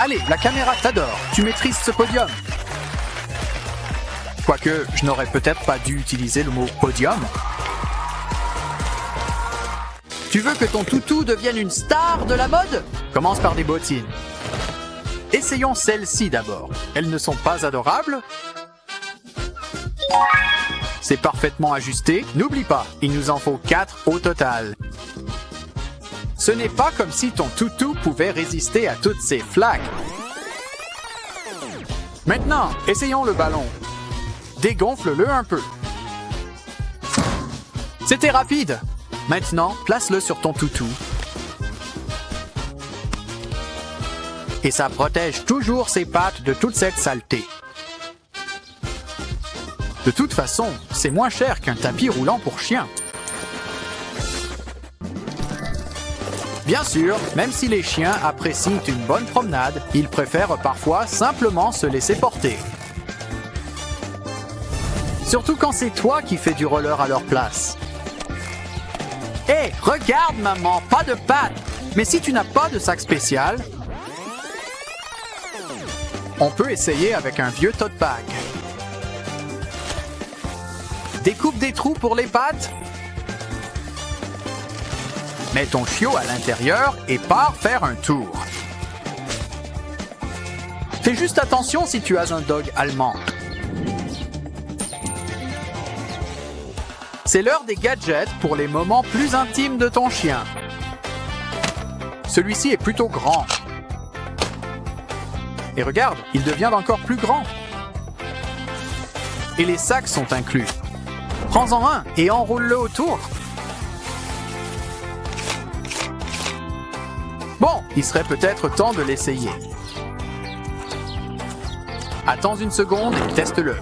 Allez, la caméra t'adore. Tu maîtrises ce podium. Quoique, je n'aurais peut-être pas dû utiliser le mot podium. Tu veux que ton toutou devienne une star de la mode? Commence par des bottines. Essayons celles-ci d'abord. Elles ne sont pas adorables? C'est parfaitement ajusté. N'oublie pas, il nous en faut 4 au total. Ce n'est pas comme si ton toutou pouvait résister à toutes ces flaques. Maintenant, essayons le ballon. Dégonfle-le un peu. C'était rapide. Maintenant, place-le sur ton toutou. Et ça protège toujours ses pattes de toute cette saleté. De toute façon, c'est moins cher qu'un tapis roulant pour chien. Bien sûr, même si les chiens apprécient une bonne promenade, ils préfèrent parfois simplement se laisser porter. Surtout quand c'est toi qui fais du roller à leur place. Hé, regarde maman, pas de pattes! Mais si tu n'as pas de sac spécial, on peut essayer avec un vieux tote bag. Découpe des trous pour les pattes. Mets ton chiot à l'intérieur et pars faire un tour. Fais juste attention si tu as un dog allemand. C'est l'heure des gadgets pour les moments plus intimes de ton chien. Celui-ci est plutôt grand. Et regarde, il devient encore plus grand. Et les sacs sont inclus. Prends-en un et enroule-le autour. Bon, il serait peut-être temps de l'essayer. Attends une seconde et teste-le.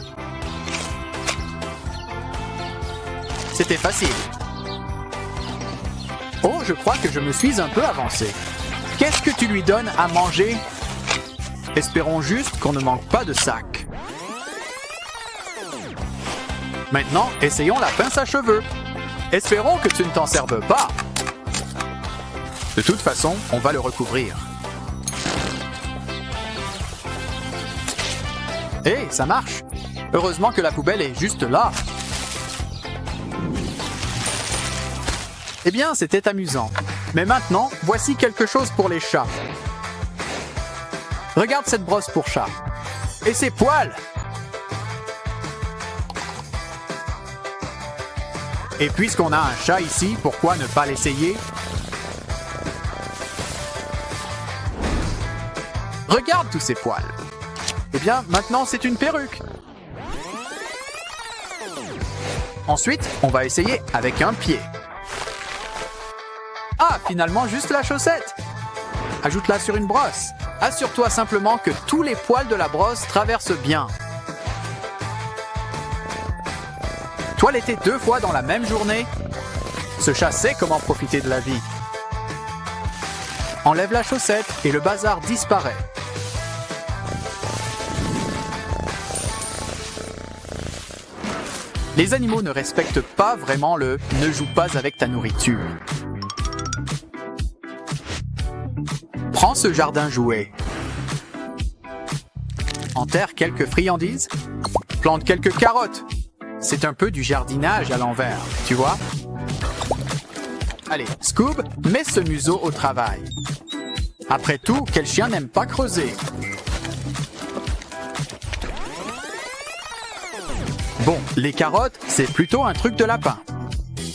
C'était facile. Oh, je crois que je me suis un peu avancé. Qu'est-ce que tu lui donnes à manger? Espérons juste qu'on ne manque pas de sac. Maintenant, essayons la pince à cheveux. Espérons que tu ne t'en serves pas. De toute façon, on va le recouvrir. Hé, ça marche. Heureusement que la poubelle est juste là. Eh bien, c'était amusant. Mais maintenant, voici quelque chose pour les chats. Regarde cette brosse pour chat. Et ses poils! Et puisqu'on a un chat ici, pourquoi ne pas l'essayer? Regarde tous ces poils. Eh bien, maintenant, c'est une perruque. Ensuite, on va essayer avec un pied. Ah, finalement, juste la chaussette. Ajoute-la sur une brosse. Assure-toi simplement que tous les poils de la brosse traversent bien. Toiletter 2 fois dans la même journée? Ce chat sait comment profiter de la vie. Enlève la chaussette et le bazar disparaît. Les animaux ne respectent pas vraiment le « ne joue pas avec ta nourriture ». Prends ce jardin jouet. Enterre quelques friandises. Plante quelques carottes. C'est un peu du jardinage à l'envers, tu vois? Allez, Scoob, mets ce museau au travail. Après tout, quel chien n'aime pas creuser? Bon, les carottes, c'est plutôt un truc de lapin.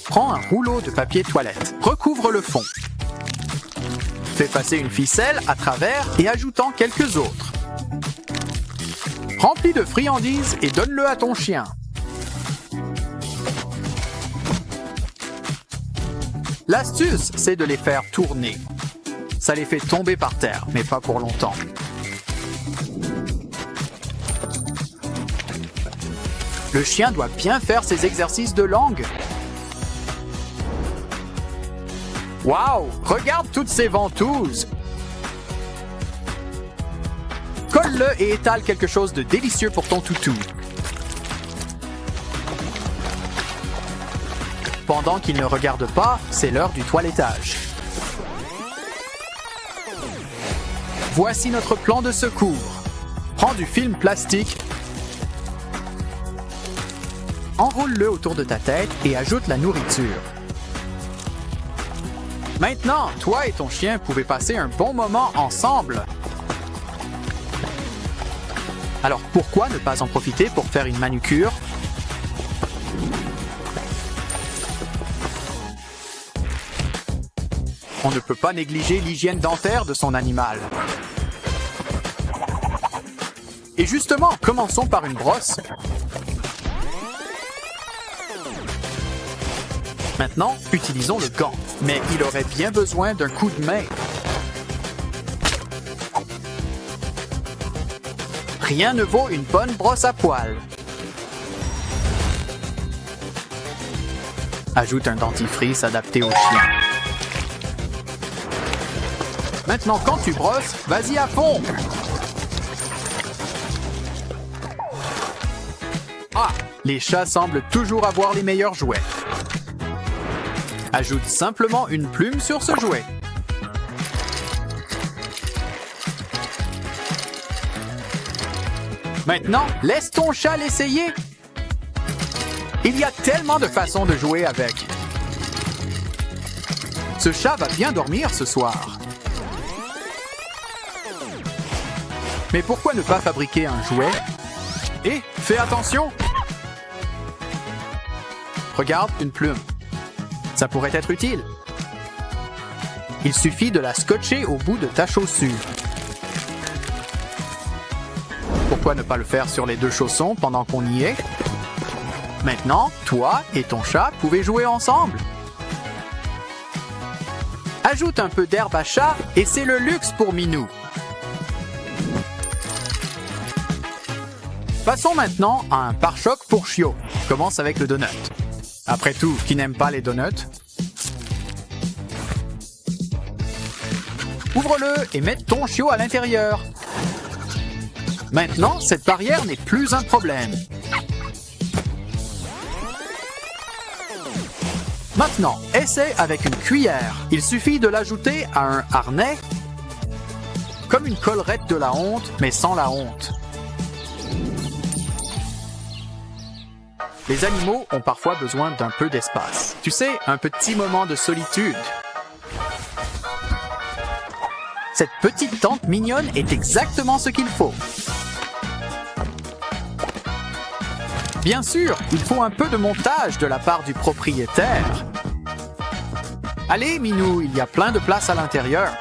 Prends un rouleau de papier toilette. Recouvre le fond. Fais passer une ficelle à travers et ajoute-en quelques autres. Remplis de friandises et donne-le à ton chien. L'astuce, c'est de les faire tourner. Ça les fait tomber par terre, mais pas pour longtemps. Le chien doit bien faire ses exercices de langue. Waouh! Regarde toutes ces ventouses! Colle-le et étale quelque chose de délicieux pour ton toutou. Pendant qu'il ne regarde pas, c'est l'heure du toilettage. Voici notre plan de secours. Prends du film plastique, enroule-le autour de ta tête et ajoute la nourriture. Maintenant, toi et ton chien pouvez passer un bon moment ensemble. Alors pourquoi ne pas en profiter pour faire une manucure? On ne peut pas négliger l'hygiène dentaire de son animal. Et justement, commençons par une brosse. Maintenant, utilisons le gant, mais il aurait bien besoin d'un coup de main. Rien ne vaut une bonne brosse à poils. Ajoute un dentifrice adapté au chien. Maintenant, quand tu brosses, vas-y à fond! Ah! Les chats semblent toujours avoir les meilleurs jouets. Ajoute simplement une plume sur ce jouet. Maintenant, laisse ton chat l'essayer. Il y a tellement de façons de jouer avec. Ce chat va bien dormir ce soir. Mais pourquoi ne pas fabriquer un jouet? Et fais attention! Regarde une plume. Ça pourrait être utile. Il suffit de la scotcher au bout de ta chaussure. Pourquoi ne pas le faire sur les deux chaussons pendant qu'on y est? Maintenant, toi et ton chat pouvez jouer ensemble. Ajoute un peu d'herbe à chat et c'est le luxe pour Minou. Passons maintenant à un pare-choc pour chiot. Commence avec le donut. Après tout, qui n'aime pas les donuts? Ouvre-le et mets ton chiot à l'intérieur. Maintenant, cette barrière n'est plus un problème. Maintenant, essaie avec une cuillère. Il suffit de l'ajouter à un harnais, comme une collerette de la honte, mais sans la honte. Les animaux ont parfois besoin d'un peu d'espace. Tu sais, un petit moment de solitude. Cette petite tente mignonne est exactement ce qu'il faut. Bien sûr, il faut un peu de montage de la part du propriétaire. Allez, Minou, il y a plein de place à l'intérieur.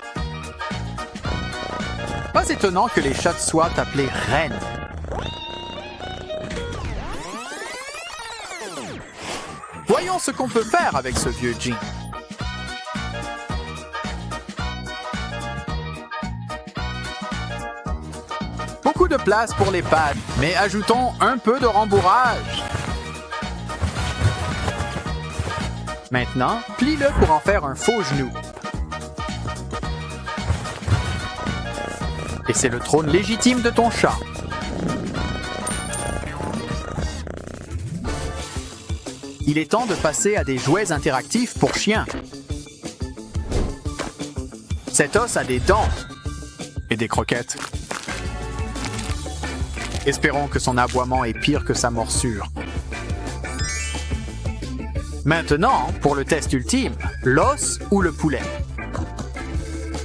Pas étonnant que les chats soient appelés reines. Voyons ce qu'on peut faire avec ce vieux jean. Beaucoup de place pour les pattes, mais ajoutons un peu de rembourrage. Maintenant, plie-le pour en faire un faux genou. Et c'est le trône légitime de ton chat. Il est temps de passer à des jouets interactifs pour chiens. Cet os a des dents et des croquettes. Espérons que son aboiement est pire que sa morsure. Maintenant, pour le test ultime, l'os ou le poulet.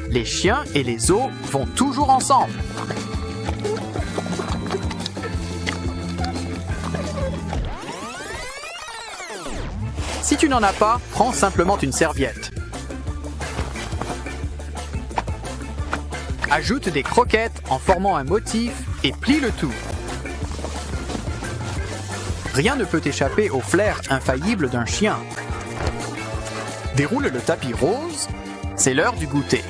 Les chiens et les os vont toujours ensemble. Si tu n'en as pas, prends simplement une serviette. Ajoute des croquettes en formant un motif et plie le tout. Rien ne peut échapper au flair infaillible d'un chien. Déroule le tapis rose, c'est l'heure du goûter.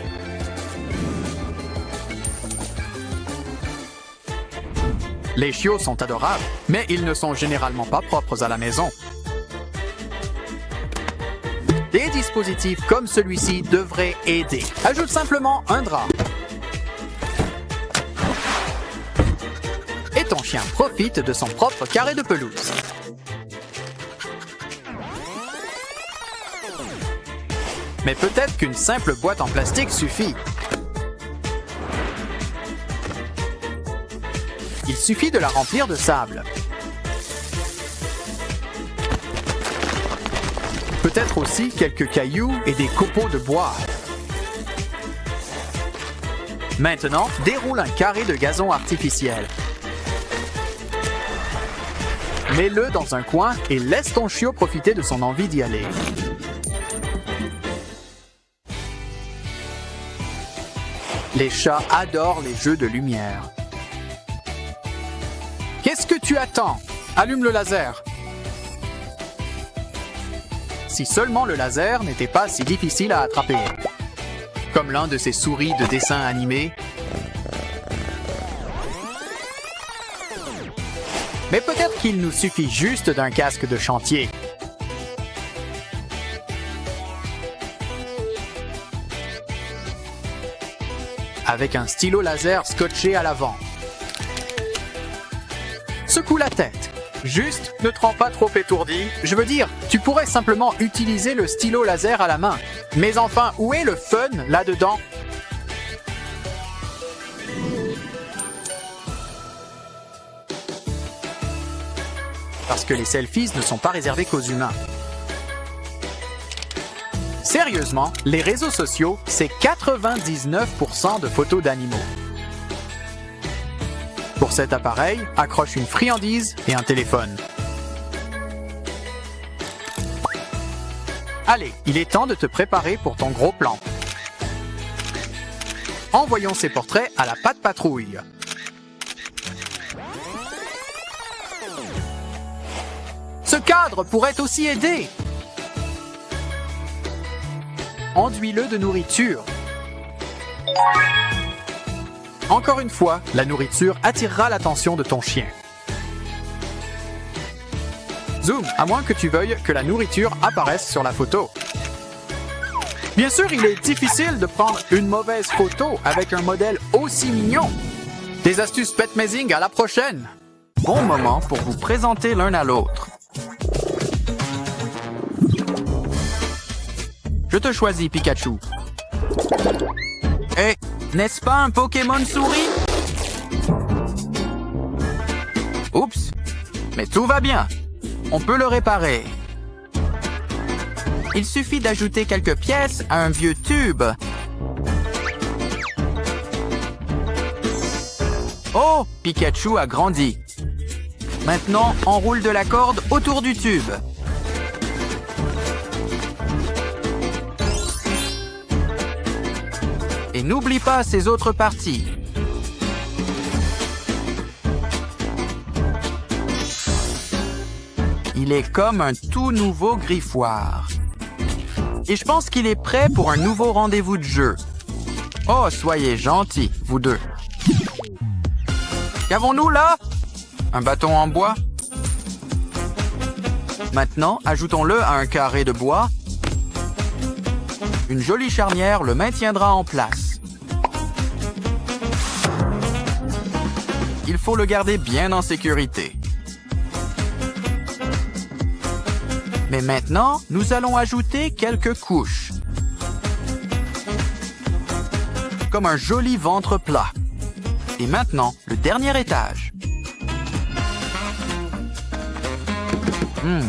Les chiots sont adorables, mais ils ne sont généralement pas propres à la maison. Des dispositifs comme celui-ci devraient aider. Ajoute simplement un drap. Et ton chien profite de son propre carré de pelouse. Mais peut-être qu'une simple boîte en plastique suffit. Il suffit de la remplir de sable. Peut-être aussi quelques cailloux et des copeaux de bois. Maintenant, déroule un carré de gazon artificiel. Mets-le dans un coin et laisse ton chiot profiter de son envie d'y aller. Les chats adorent les jeux de lumière. Qu'est-ce que tu attends? Allume le laser. Si seulement le laser n'était pas si difficile à attraper. Comme l'un de ces souris de dessin animé. Mais peut-être qu'il nous suffit juste d'un casque de chantier. Avec un stylo laser scotché à l'avant. Secoue la tête. Juste, ne te rends pas trop étourdi. Je veux dire, tu pourrais simplement utiliser le stylo laser à la main. Mais enfin, où est le fun là-dedans? Parce que les selfies ne sont pas réservés qu'aux humains. Sérieusement, les réseaux sociaux, c'est 99% de photos d'animaux. Pour cet appareil, accroche une friandise et un téléphone. Allez, il est temps de te préparer pour ton gros plan. Envoyons ces portraits à la patte patrouille. Ce cadre pourrait aussi aider. Enduis-le de nourriture. Encore une fois, la nourriture attirera l'attention de ton chien. Zoom, à moins que tu veuilles que la nourriture apparaisse sur la photo. Bien sûr, il est difficile de prendre une mauvaise photo avec un modèle aussi mignon. Des astuces PetMazing à la prochaine. Bon moment pour vous présenter l'un à l'autre. Je te choisis, Pikachu. Eh, n'est-ce pas un Pokémon souris? Oups, mais tout va bien. On peut le réparer. Il suffit d'ajouter quelques pièces à un vieux tube. Oh, Pikachu a grandi. Maintenant, enroule de la corde autour du tube. Et n'oublie pas ces autres parties. Il est comme un tout nouveau griffoir. Et je pense qu'il est prêt pour un nouveau rendez-vous de jeu. Oh, soyez gentils, vous deux. Qu'avons-nous là? Un bâton en bois? Maintenant, ajoutons-le à un carré de bois. Une jolie charnière le maintiendra en place. Il faut le garder bien en sécurité. Mais maintenant, nous allons ajouter quelques couches. Comme un joli ventre plat. Et maintenant, le dernier étage.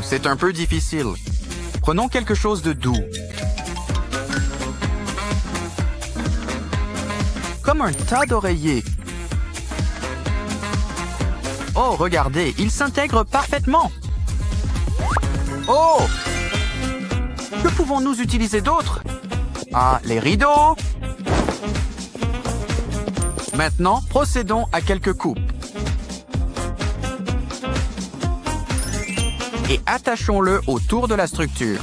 C'est un peu difficile. Prenons quelque chose de doux. Comme un tas d'oreillers. Oh, regardez, il s'intègre parfaitement. Oh! Que pouvons-nous utiliser d'autre? Ah, les rideaux! Maintenant, procédons à quelques coupes. Et attachons-le autour de la structure.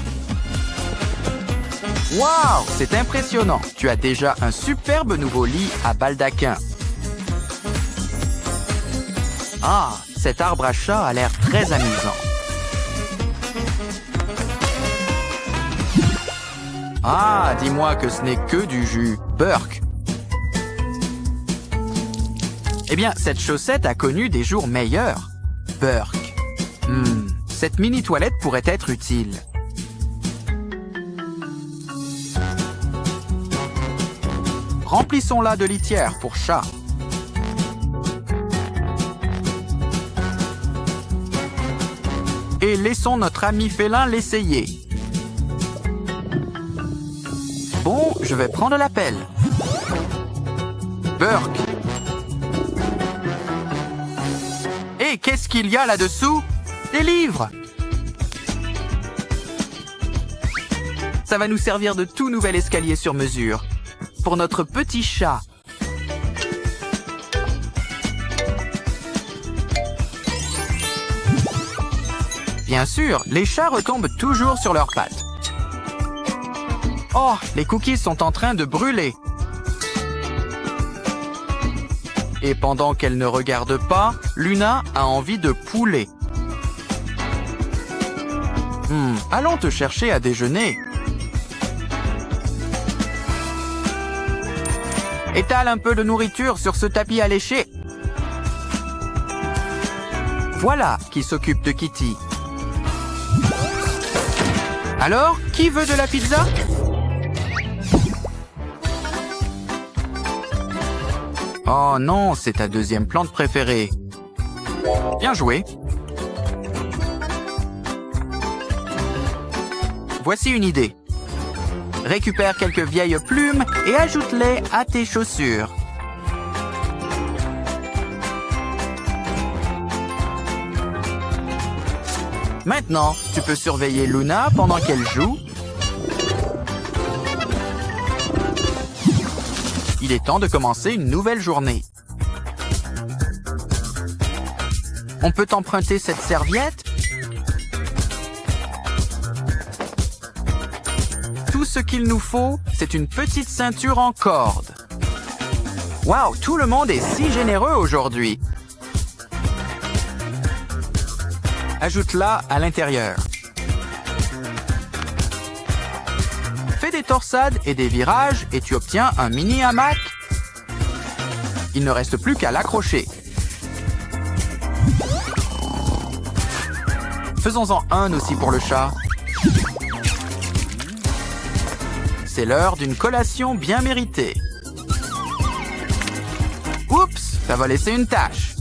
Waouh! C'est impressionnant! Tu as déjà un superbe nouveau lit à baldaquin. Ah, cet arbre à chat a l'air très amusant. Ah, dis-moi que ce n'est que du jus. Burk. Eh bien, cette chaussette a connu des jours meilleurs. Burk. Cette mini-toilette pourrait être utile. Remplissons-la de litière pour chat. et laissons notre ami félin l'essayer. Bon, je vais prendre l'appel. Burke. Et qu'est-ce qu'il y a là-dessous? Des livres. Ça va nous servir de tout nouvel escalier sur mesure. Pour notre petit chat. Bien sûr, les chats retombent toujours sur leurs pattes. Oh, les cookies sont en train de brûler. Et pendant qu'elle ne regarde pas, Luna a envie de poulet. Allons te chercher à déjeuner. Étale un peu de nourriture sur ce tapis alléché. Voilà qui s'occupe de Kitty. Alors, qui veut de la pizza? Oh non, c'est ta deuxième plante préférée. Bien joué. Voici une idée. Récupère quelques vieilles plumes et ajoute-les à tes chaussures. Maintenant, tu peux surveiller Luna pendant qu'elle joue. Il est temps de commencer une nouvelle journée. On peut emprunter cette serviette? Tout ce qu'il nous faut, c'est une petite ceinture en corde. Waouh, tout le monde est si généreux aujourd'hui. Ajoute-la à l'intérieur. Fais des torsades et des virages et tu obtiens un mini hamac. Il ne reste plus qu'à l'accrocher. Faisons-en un aussi pour le chat. C'est l'heure d'une collation bien méritée. Oups, ça va laisser une tache.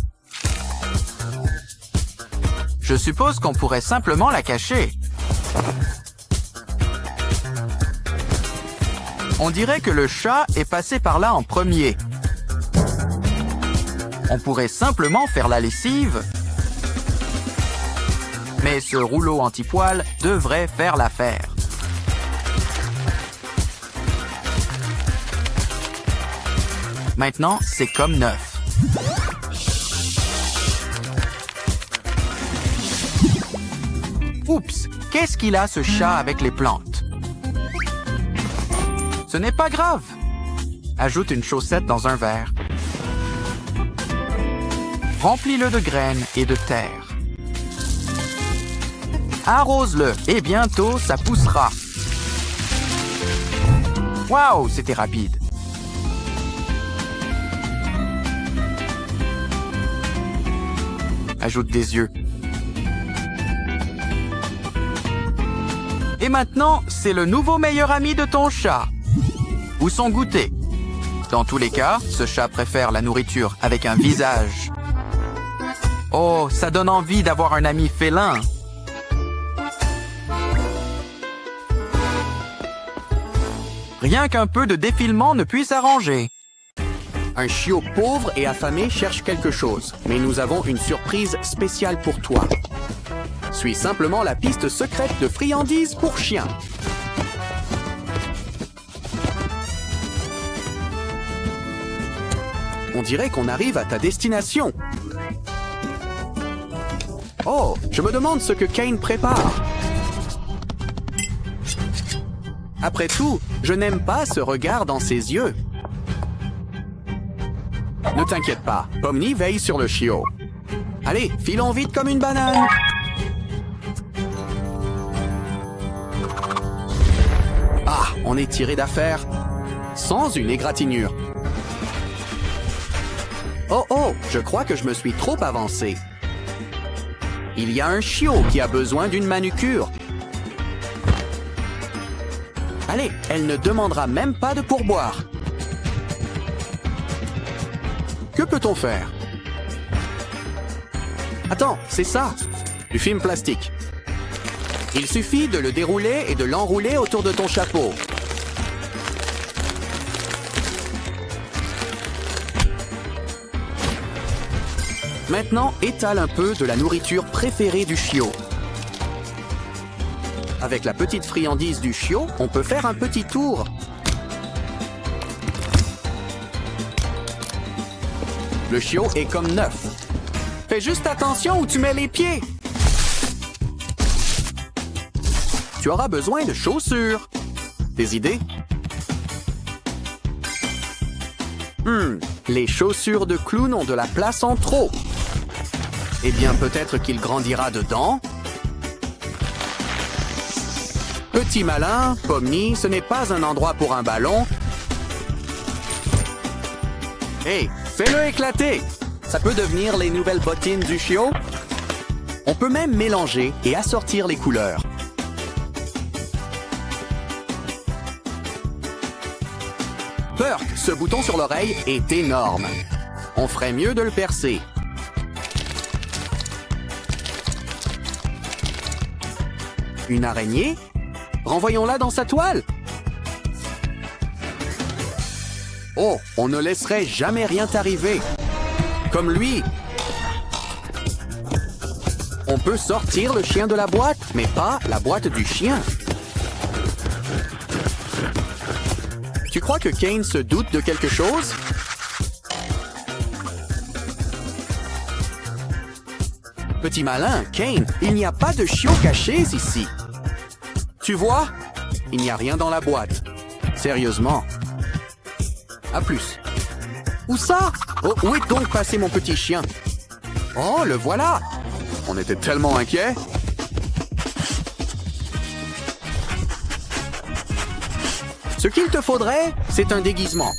Je suppose qu'on pourrait simplement la cacher. On dirait que le chat est passé par là en premier. On pourrait simplement faire la lessive. Mais ce rouleau anti-poil devrait faire l'affaire. Maintenant, c'est comme neuf. Oups, qu'est-ce qu'il a ce chat avec les plantes? Ce n'est pas grave. Ajoute une chaussette dans un verre. Remplis-le de graines et de terre. Arrose-le et bientôt ça poussera. Waouh, c'était rapide. Ajoute des yeux. Et maintenant, c'est le nouveau meilleur ami de ton chat. Ou son goûter. Dans tous les cas, ce chat préfère la nourriture avec un visage. Oh, ça donne envie d'avoir un ami félin. Rien qu'un peu de défilement ne puisse arranger. Un chiot pauvre et affamé cherche quelque chose, mais nous avons une surprise spéciale pour toi. Suis simplement la piste secrète de friandises pour chiens. On dirait qu'on arrive à ta destination. Oh, je me demande ce que Kane prépare. Après tout, je n'aime pas ce regard dans ses yeux. Ne t'inquiète pas, Pomni veille sur le chiot. Allez, filons vite comme une banane. Ah, on est tiré d'affaire. Sans une égratignure. Oh oh, je crois que je me suis trop avancé. Il y a un chiot qui a besoin d'une manucure. Allez, elle ne demandera même pas de pourboire. Que peut-on faire? Attends, c'est ça, du film plastique. Il suffit de le dérouler et de l'enrouler autour de ton chapeau. Maintenant, étale un peu de la nourriture préférée du chiot. Avec la petite friandise du chiot, on peut faire un petit tour. Le chiot est comme neuf. Fais juste attention où tu mets les pieds. Tu auras besoin de chaussures. Des idées? Les chaussures de clown ont de la place en trop. Eh bien, peut-être qu'il grandira dedans. Petit malin, Pomni, ce n'est pas un endroit pour un ballon. Hey, fais-le éclater! Ça peut devenir les nouvelles bottines du chiot. On peut même mélanger et assortir les couleurs. Burk, ce bouton sur l'oreille est énorme. On ferait mieux de le percer. Une araignée? Renvoyons-la dans sa toile. Oh, on ne laisserait jamais rien t'arriver. Comme lui. On peut sortir le chien de la boîte, mais pas la boîte du chien. Tu crois que Kane se doute de quelque chose? Petit malin, Kane, il n'y a pas de chiots cachés ici. Tu vois? Il n'y a rien dans la boîte. Sérieusement. À plus. Où ça? Oh, où est donc passé mon petit chien? Oh, le voilà! On était tellement inquiets. Ce qu'il te faudrait, c'est un déguisement.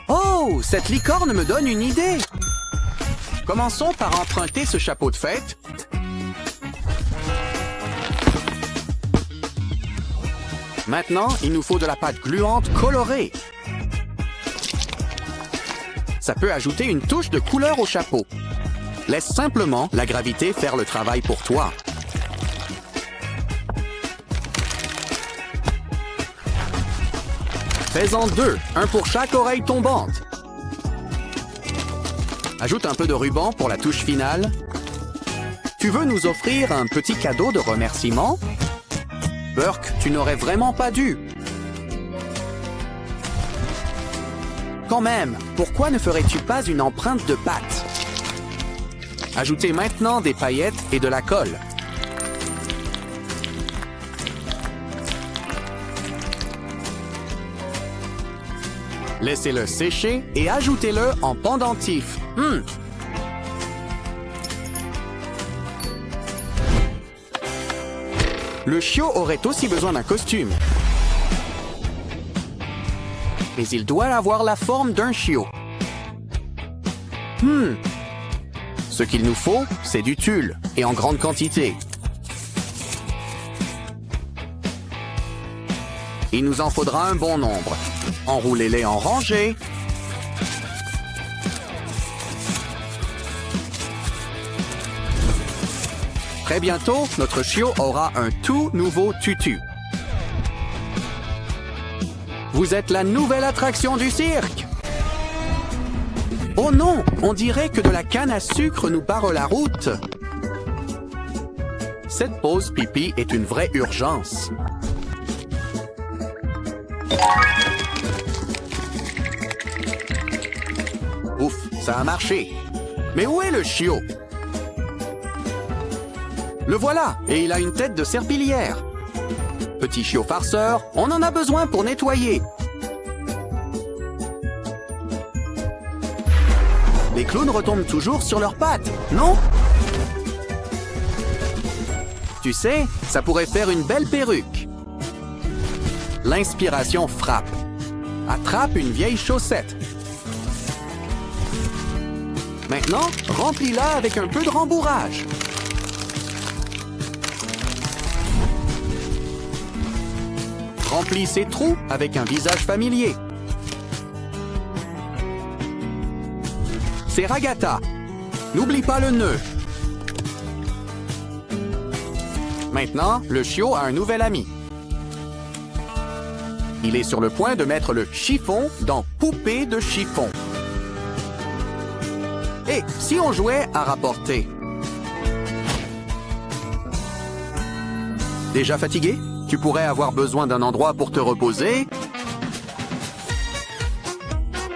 Oh, cette licorne me donne une idée. Commençons par emprunter ce chapeau de fête. Maintenant, il nous faut de la pâte gluante colorée. Ça peut ajouter une touche de couleur au chapeau. Laisse simplement la gravité faire le travail pour toi. Fais-en deux, un pour chaque oreille tombante. Ajoute un peu de ruban pour la touche finale. Tu veux nous offrir un petit cadeau de remerciement? Burk, tu n'aurais vraiment pas dû. Quand même, pourquoi ne ferais-tu pas une empreinte de pâte? Ajoutez maintenant des paillettes et de la colle. Laissez-le sécher et ajoutez-le en pendentif. Le chiot aurait aussi besoin d'un costume. Mais il doit avoir la forme d'un chiot. Ce qu'il nous faut, c'est du tulle, et en grande quantité. Il nous en faudra un bon nombre. Enroulez-les en rangées. Très bientôt, notre chiot aura un tout nouveau tutu. Vous êtes la nouvelle attraction du cirque. Oh non, on dirait que de la canne à sucre nous barre la route. Cette pause pipi est une vraie urgence. Ouf, ça a marché. Mais où est le chiot? Le voilà, et il a une tête de serpillière. Petit chiot farceur, on en a besoin pour nettoyer. Les clowns retombent toujours sur leurs pattes, non? Tu sais, ça pourrait faire une belle perruque. L'inspiration frappe. Attrape une vieille chaussette. Maintenant, remplis-la avec un peu de rembourrage. Remplis ces trous avec un visage familier. C'est Ragata. N'oublie pas le nœud. Maintenant, le chiot a un nouvel ami. Il est sur le point de mettre le chiffon dans Poupée de chiffon. Et si on jouait à rapporter? Déjà fatigué? Tu pourrais avoir besoin d'un endroit pour te reposer.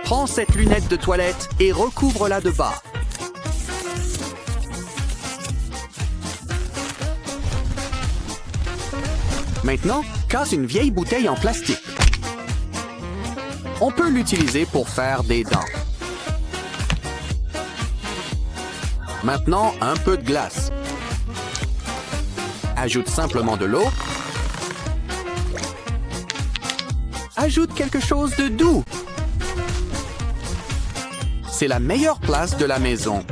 Prends cette lunette de toilette et recouvre-la de bas. Maintenant, casse une vieille bouteille en plastique. On peut l'utiliser pour faire des dents. Maintenant, un peu de glace. Ajoute simplement de l'eau. Ajoute quelque chose de doux. C'est la meilleure place de la maison.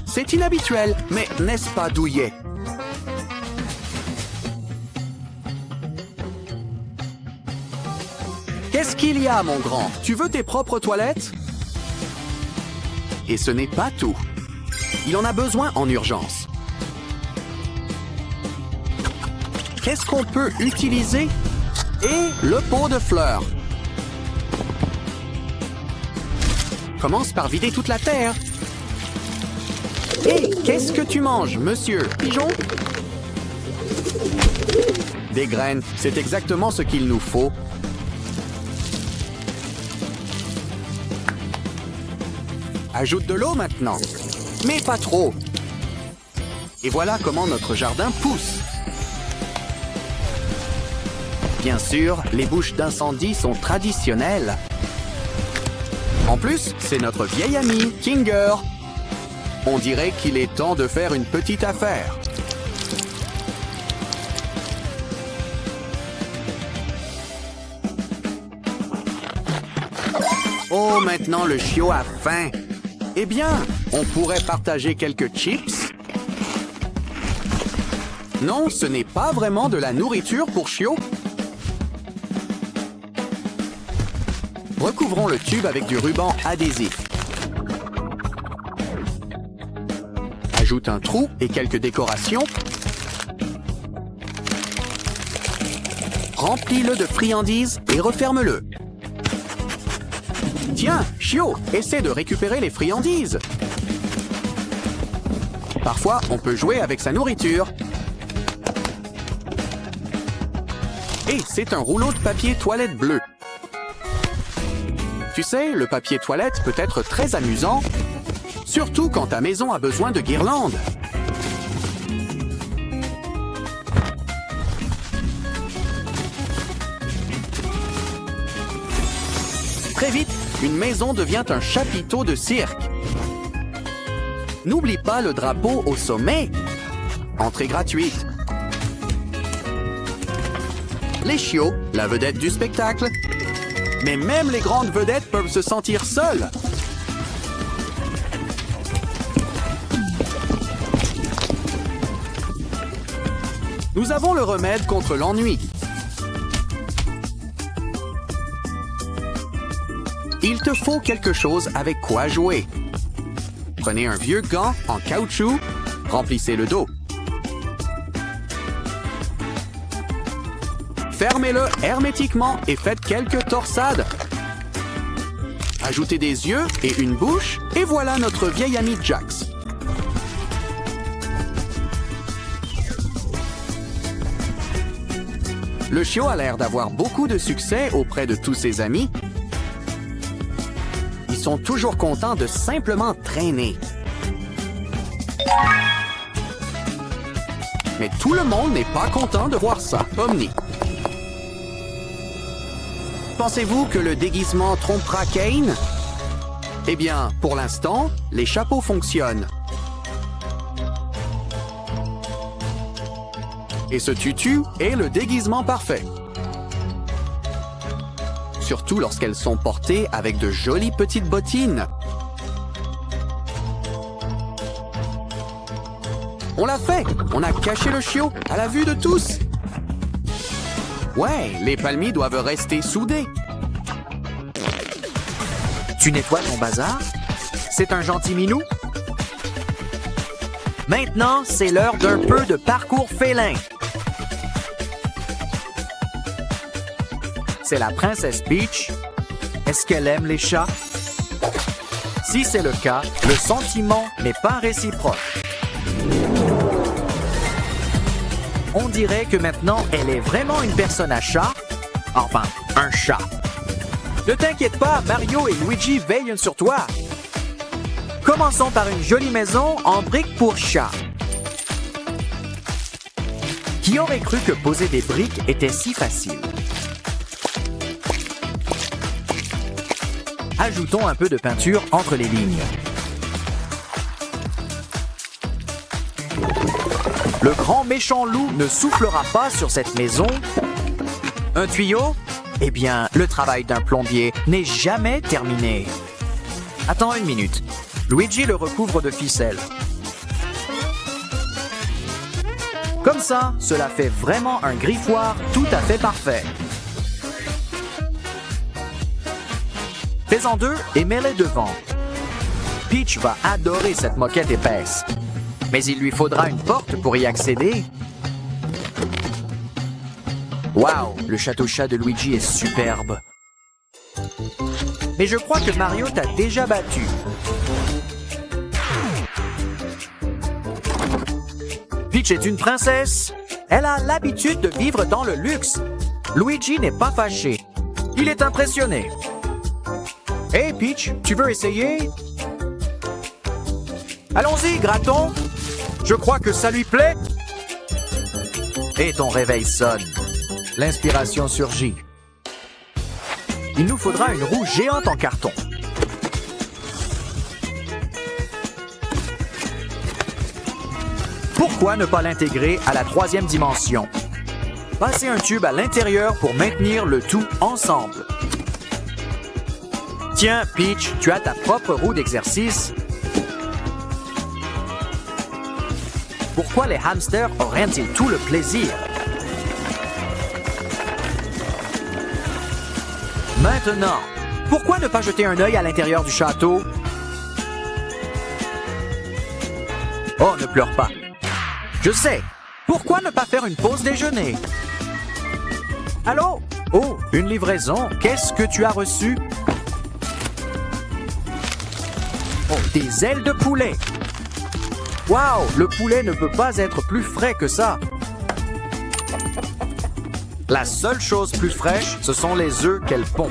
C'est inhabituel, mais n'est-ce pas douillet? Qu'est-ce qu'il y a, mon grand? Tu veux tes propres toilettes? Et ce n'est pas tout. Il en a besoin en urgence. Qu'est-ce qu'on peut utiliser? Et le pot de fleurs. Commence par vider toute la terre. Et qu'est-ce que tu manges, monsieur Pigeon? Des graines, c'est exactement ce qu'il nous faut. Ajoute de l'eau maintenant, mais pas trop. Et voilà comment notre jardin pousse. Bien sûr, les bouches d'incendie sont traditionnelles. En plus, c'est notre vieil ami, Kinger. On dirait qu'il est temps de faire une petite affaire. Oh, maintenant le chiot a faim. Eh bien, on pourrait partager quelques chips. Non, ce n'est pas vraiment de la nourriture pour chiot. Recouvrons le tube avec du ruban adhésif. Ajoute un trou et quelques décorations. Remplis-le de friandises et referme-le. Tiens, chiot, essaie de récupérer les friandises. Parfois, on peut jouer avec sa nourriture. Et c'est un rouleau de papier toilette bleu. Tu sais, le papier toilette peut être très amusant, surtout quand ta maison a besoin de guirlandes. Très vite, une maison devient un chapiteau de cirque. N'oublie pas le drapeau au sommet. Entrée gratuite. Les chiots, la vedette du spectacle. Mais même les grandes vedettes peuvent se sentir seules. Nous avons le remède contre l'ennui. Il te faut quelque chose avec quoi jouer. Prenez un vieux gant en caoutchouc, remplissez le dos. Fermez-le hermétiquement et faites quelques torsades. Ajoutez des yeux et une bouche, et voilà notre vieil ami Jax. Le chiot a l'air d'avoir beaucoup de succès auprès de tous ses amis. Ils sont toujours contents de simplement traîner. Mais tout le monde n'est pas content de voir ça. Omni. Pensez-vous que le déguisement trompera Kane? Eh bien, pour l'instant, les chapeaux fonctionnent. Et ce tutu est le déguisement parfait. Surtout lorsqu'elles sont portées avec de jolies petites bottines. On l'a fait! On a caché le chiot à la vue de tous! Ouais, les palmiers doivent rester soudés. Tu nettoies ton bazar? C'est un gentil minou? Maintenant, c'est l'heure d'un peu de parcours félin. C'est la princesse Peach. Est-ce qu'elle aime les chats? Si c'est le cas, le sentiment n'est pas réciproque. On dirait que maintenant, elle est vraiment une personne à chat. Enfin, un chat. Ne t'inquiète pas, Mario et Luigi veillent sur toi. Commençons par une jolie maison en briques pour chat. Qui aurait cru que poser des briques était si facile? Ajoutons un peu de peinture entre les lignes. Le grand méchant loup ne soufflera pas sur cette maison. Un tuyau? Eh bien, le travail d'un plombier n'est jamais terminé. Attends une minute. Luigi le recouvre de ficelle. Comme ça, cela fait vraiment un griffoir tout à fait parfait. Fais-en deux et mets-les devant. Peach va adorer cette moquette épaisse. Mais il lui faudra une porte pour y accéder. Waouh, le château chat de Luigi est superbe. Mais je crois que Mario t'a déjà battu. Peach est une princesse. Elle a l'habitude de vivre dans le luxe. Luigi n'est pas fâché. Il est impressionné. Hey Peach, tu veux essayer? Allons-y, Graton. Je crois que ça lui plaît. Et ton réveil sonne. L'inspiration surgit. Il nous faudra une roue géante en carton. Pourquoi ne pas l'intégrer à la 3e dimension? Passez un tube à l'intérieur pour maintenir le tout ensemble. Tiens, Peach, tu as ta propre roue d'exercice. Pourquoi les hamsters auraient-ils tout le plaisir? Maintenant, pourquoi ne pas jeter un œil à l'intérieur du château? Oh, ne pleure pas. Je sais. Pourquoi ne pas faire une pause déjeuner? Allô? Oh, une livraison. Qu'est-ce que tu as reçu? Oh, des ailes de poulet. Waouh, le poulet ne peut pas être plus frais que ça. La seule chose plus fraîche, ce sont les œufs qu'elle pond.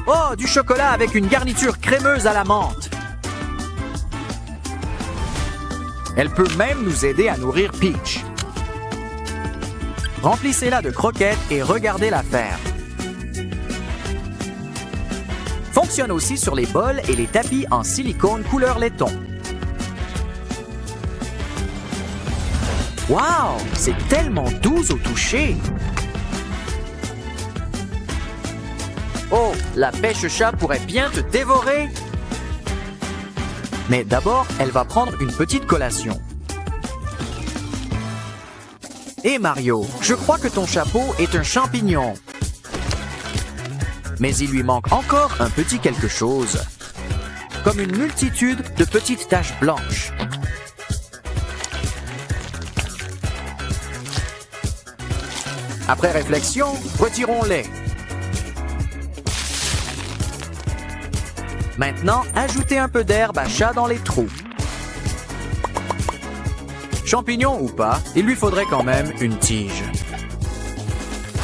Oh, du chocolat avec une garniture crémeuse à la menthe. Elle peut même nous aider à nourrir Peach. Remplissez-la de croquettes et regardez-la faire. Fonctionne aussi sur les bols et les tapis en silicone couleur laiton. Wow, c'est tellement doux au toucher. Oh, la pêche-chat pourrait bien te dévorer. Mais d'abord, elle va prendre une petite collation. Et Mario, je crois que ton chapeau est un champignon. Mais il lui manque encore un petit quelque chose. Comme une multitude de petites taches blanches. Après réflexion, retirons-les. Maintenant, ajoutez un peu d'herbe à chat dans les trous. Champignon ou pas, il lui faudrait quand même une tige.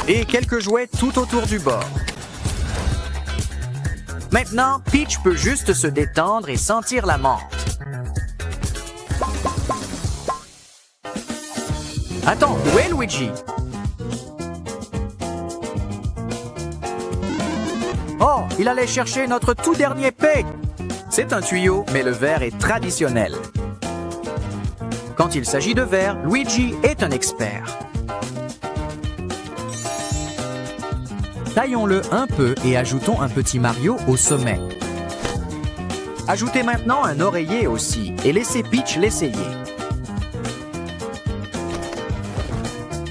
Et quelques jouets tout autour du bord. Maintenant, Peach peut juste se détendre et sentir la menthe. Attends, où est Luigi? Oh, il allait chercher notre tout dernier pain. C'est un tuyau, mais le verre est traditionnel. Quand il s'agit de verre, Luigi est un expert. Taillons-le un peu et ajoutons un petit Mario au sommet. Ajoutez maintenant un oreiller aussi et laissez Peach l'essayer.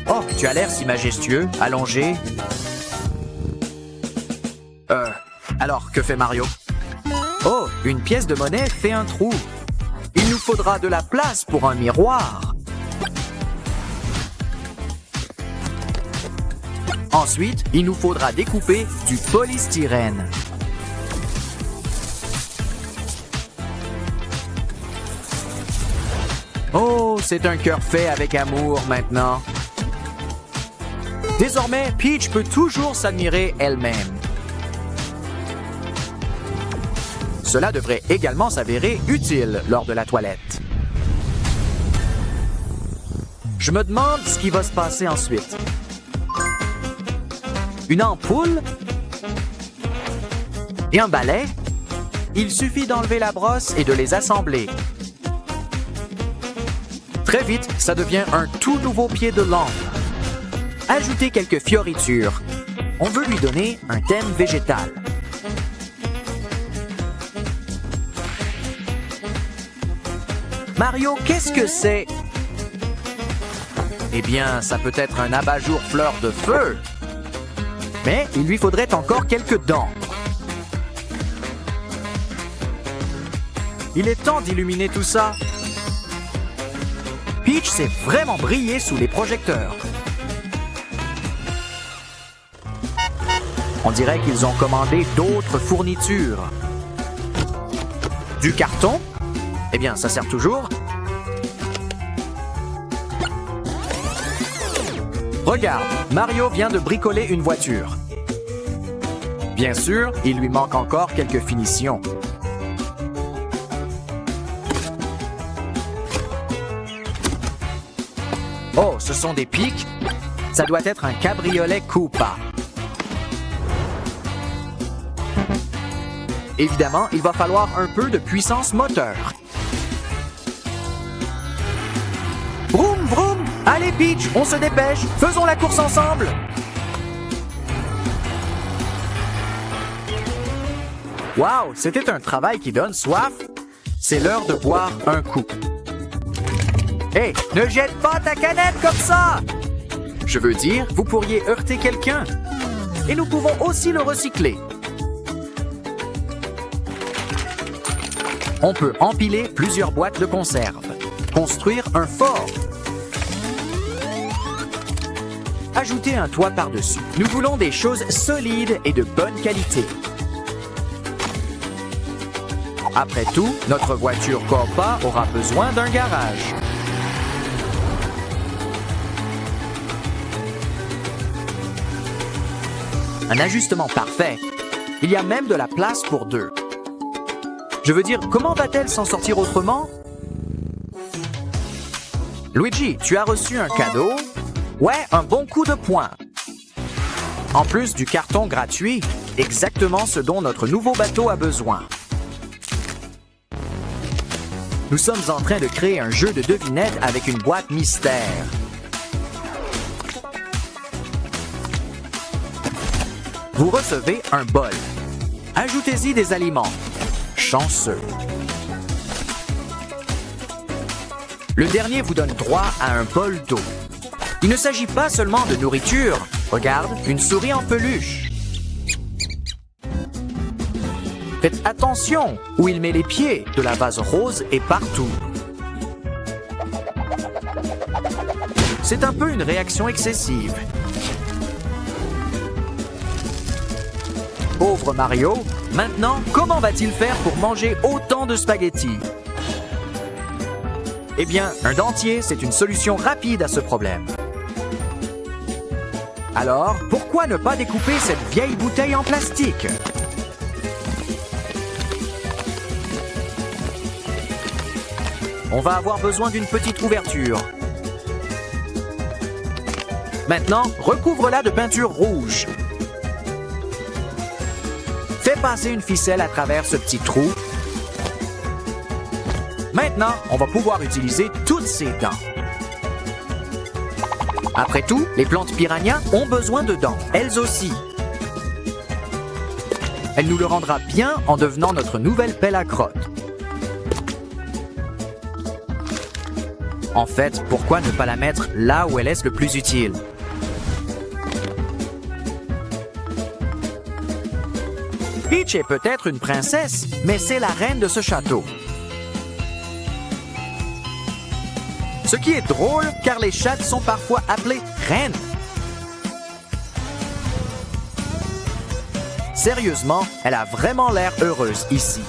Oh, tu as l'air si majestueux, allongé. Alors, que fait Mario? Oh, une pièce de monnaie fait un trou. Il nous faudra de la place pour un miroir. Ensuite, il nous faudra découper du polystyrène. Oh, c'est un cœur fait avec amour maintenant. Désormais, Peach peut toujours s'admirer elle-même. Cela devrait également s'avérer utile lors de la toilette. Je me demande ce qui va se passer ensuite. Une ampoule? Et un balai? Il suffit d'enlever la brosse et de les assembler. Très vite, ça devient un tout nouveau pied de lampe. Ajoutez quelques fioritures. On veut lui donner un thème végétal. Mario, qu'est-ce que c'est? Eh bien, ça peut être un abat-jour fleur de feu. Mais il lui faudrait encore quelques dents. Il est temps d'illuminer tout ça. Peach s'est vraiment brillé sous les projecteurs. On dirait qu'ils ont commandé d'autres fournitures. Du carton? Eh bien, ça sert toujours. Regarde, Mario vient de bricoler une voiture. Bien sûr, il lui manque encore quelques finitions. Oh, ce sont des pics? Ça doit être un cabriolet Koopa. Évidemment, il va falloir un peu de puissance moteur. Vroom, vroom! Allez, Peach, on se dépêche! Faisons la course ensemble! Wow, c'était un travail qui donne soif. C'est l'heure de boire un coup. Hé, ne jette pas ta canette comme ça! Je veux dire, vous pourriez heurter quelqu'un. Et nous pouvons aussi le recycler. On peut empiler plusieurs boîtes de conserve. Construire un fort. Ajouter un toit par-dessus. Nous voulons des choses solides et de bonne qualité. Après tout, notre voiture Koopa aura besoin d'un garage. Un ajustement parfait. Il y a même de la place pour deux. Je veux dire, comment va-t-elle s'en sortir autrement? Luigi, tu as reçu un cadeau? Ouais, un bon coup de poing. En plus du carton gratuit, exactement ce dont notre nouveau bateau a besoin. Nous sommes en train de créer un jeu de devinettes avec une boîte mystère. Vous recevez un bol. Ajoutez-y des aliments. Chanceux. Le dernier vous donne droit à un bol d'eau. Il ne s'agit pas seulement de nourriture. Regarde, une souris en peluche. Faites attention où il met les pieds. De la vase rose est partout. C'est un peu une réaction excessive. Pauvre Mario, maintenant, comment va-t-il faire pour manger autant de spaghettis? Eh bien, un dentier, c'est une solution rapide à ce problème. Alors, pourquoi ne pas découper cette vieille bouteille en plastique? On va avoir besoin d'une petite ouverture. Maintenant, recouvre-la de peinture rouge. Fais passer une ficelle à travers ce petit trou. Maintenant, on va pouvoir utiliser toutes ces dents. Après tout, les plantes piranhas ont besoin de dents, elles aussi. Elle nous le rendra bien en devenant notre nouvelle pelle à crotte. En fait, pourquoi ne pas la mettre là où elle est le plus utile? Peach est peut-être une princesse, mais c'est la reine de ce château. Ce qui est drôle, car les chattes sont parfois appelées reines. Sérieusement, elle a vraiment l'air heureuse ici.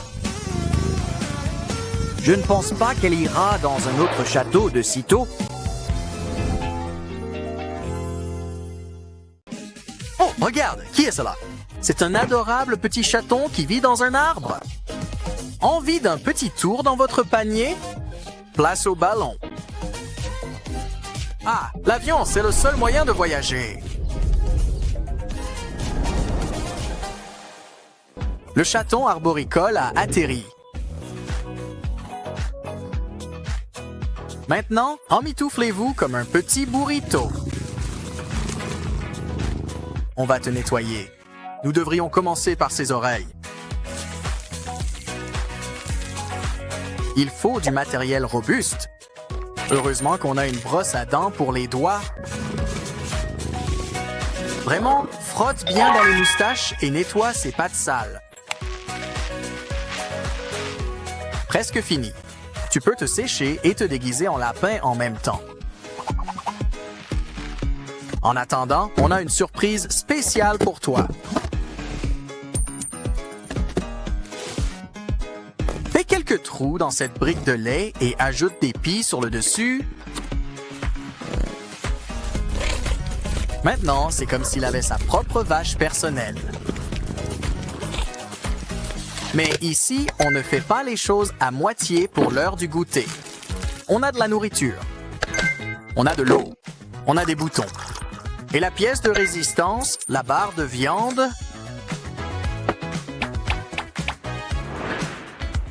Je ne pense pas qu'elle ira dans un autre château de sitôt. Oh, regarde, qui est cela? C'est un adorable petit chaton qui vit dans un arbre. Envie d'un petit tour dans votre panier? Place au ballon. Ah, l'avion, c'est le seul moyen de voyager. Le chaton arboricole a atterri. Maintenant, emmitouflez-vous comme un petit burrito. On va te nettoyer. Nous devrions commencer par ses oreilles. Il faut du matériel robuste. Heureusement qu'on a une brosse à dents pour les doigts. Vraiment, frotte bien dans les moustaches et nettoie ses pattes sales. Presque fini. Tu peux te sécher et te déguiser en lapin en même temps. En attendant, on a une surprise spéciale pour toi. Fais quelques trous dans cette brique de lait et ajoute des pies sur le dessus. Maintenant, c'est comme s'il avait sa propre vache personnelle. Mais ici, on ne fait pas les choses à moitié pour l'heure du goûter. On a de la nourriture. On a de l'eau. On a des boutons. Et la pièce de résistance, la barre de viande.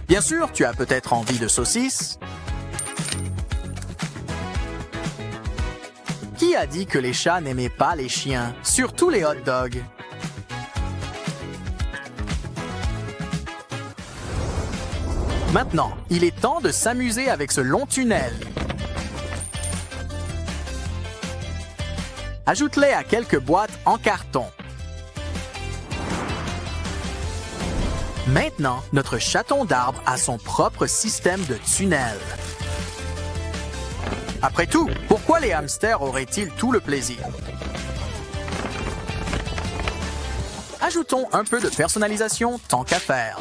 Bien sûr, tu as peut-être envie de saucisses. Qui a dit que les chats n'aimaient pas les chiens, surtout les hot dogs? Maintenant, il est temps de s'amuser avec ce long tunnel. Ajoute-les à quelques boîtes en carton. Maintenant, notre chaton d'arbre a son propre système de tunnel. Après tout, pourquoi les hamsters auraient-ils tout le plaisir? Ajoutons un peu de personnalisation tant qu'à faire.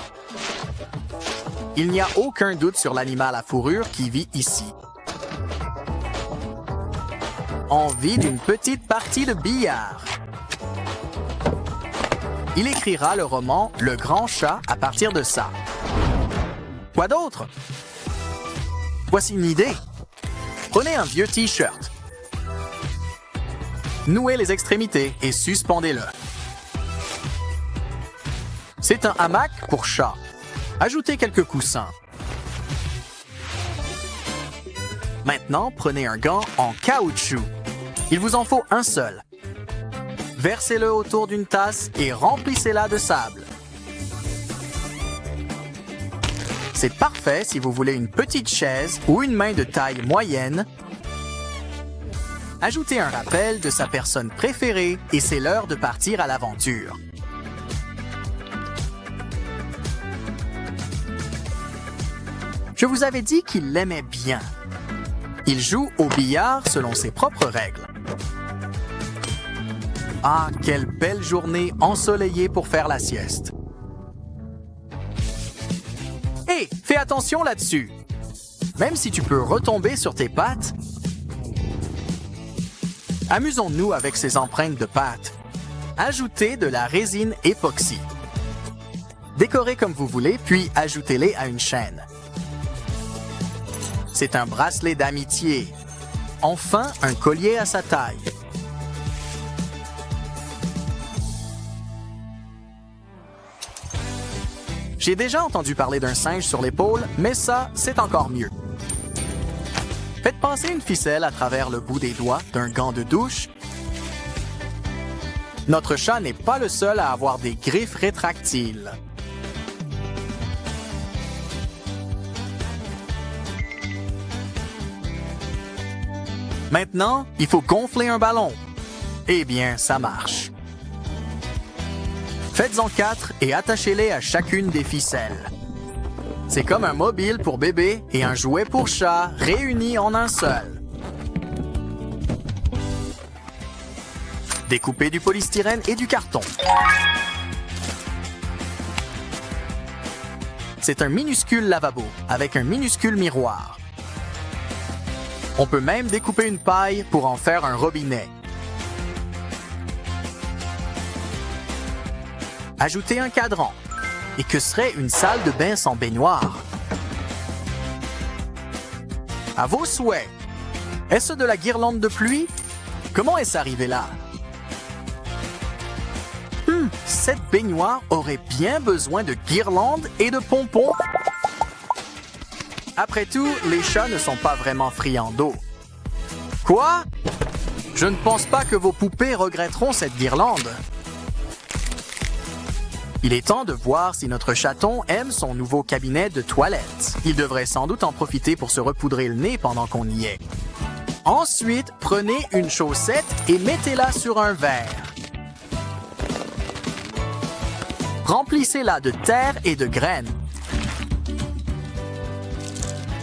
Il n'y a aucun doute sur l'animal à fourrure qui vit ici. Envie d'une petite partie de billard. Il écrira le roman « Le grand chat » à partir de ça. Quoi d'autre? Voici une idée. Prenez un vieux T-shirt. Nouez les extrémités et suspendez-le. C'est un hamac pour chat. Ajoutez quelques coussins. Maintenant, prenez un gant en caoutchouc. Il vous en faut un seul. Versez-le autour d'une tasse et remplissez-la de sable. C'est parfait si vous voulez une petite chaise ou une main de taille moyenne. Ajoutez un rappel de sa personne préférée et c'est l'heure de partir à l'aventure. Je vous avais dit qu'il l'aimait bien. Il joue au billard selon ses propres règles. Ah, quelle belle journée ensoleillée pour faire la sieste. Hé, fais attention là-dessus. Même si tu peux retomber sur tes pattes, amusons-nous avec ces empreintes de pattes. Ajoutez de la résine époxy. Décorez comme vous voulez, puis ajoutez-les à une chaîne. C'est un bracelet d'amitié. Enfin, un collier à sa taille. J'ai déjà entendu parler d'un singe sur l'épaule, mais ça, c'est encore mieux. Faites passer une ficelle à travers le bout des doigts d'un gant de douche. Notre chat n'est pas le seul à avoir des griffes rétractiles. Maintenant, il faut gonfler un ballon. Eh bien, ça marche. Faites-en 4 et attachez-les à chacune des ficelles. C'est comme un mobile pour bébé et un jouet pour chat réunis en un seul. Découpez du polystyrène et du carton. C'est un minuscule lavabo avec un minuscule miroir. On peut même découper une paille pour en faire un robinet. Ajoutez un cadran. Et que serait une salle de bain sans baignoire? À vos souhaits. Est-ce de la guirlande de pluie? Comment est-ce arrivé là? Cette baignoire aurait bien besoin de guirlandes et de pompons. Après tout, les chats ne sont pas vraiment friands d'eau. Quoi? Je ne pense pas que vos poupées regretteront cette guirlande. Il est temps de voir si notre chaton aime son nouveau cabinet de toilette. Il devrait sans doute en profiter pour se repoudrer le nez pendant qu'on y est. Ensuite, prenez une chaussette et mettez-la sur un verre. Remplissez-la de terre et de graines.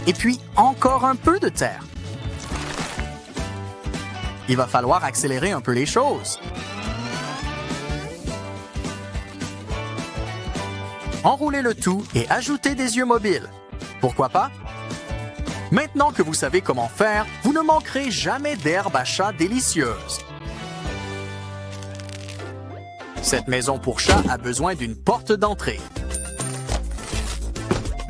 Et puis, encore un peu de terre. Il va falloir accélérer un peu les choses. Enroulez le tout et ajoutez des yeux mobiles. Pourquoi pas? Maintenant que vous savez comment faire, vous ne manquerez jamais d'herbe à chat délicieuse. Cette maison pour chat a besoin d'une porte d'entrée.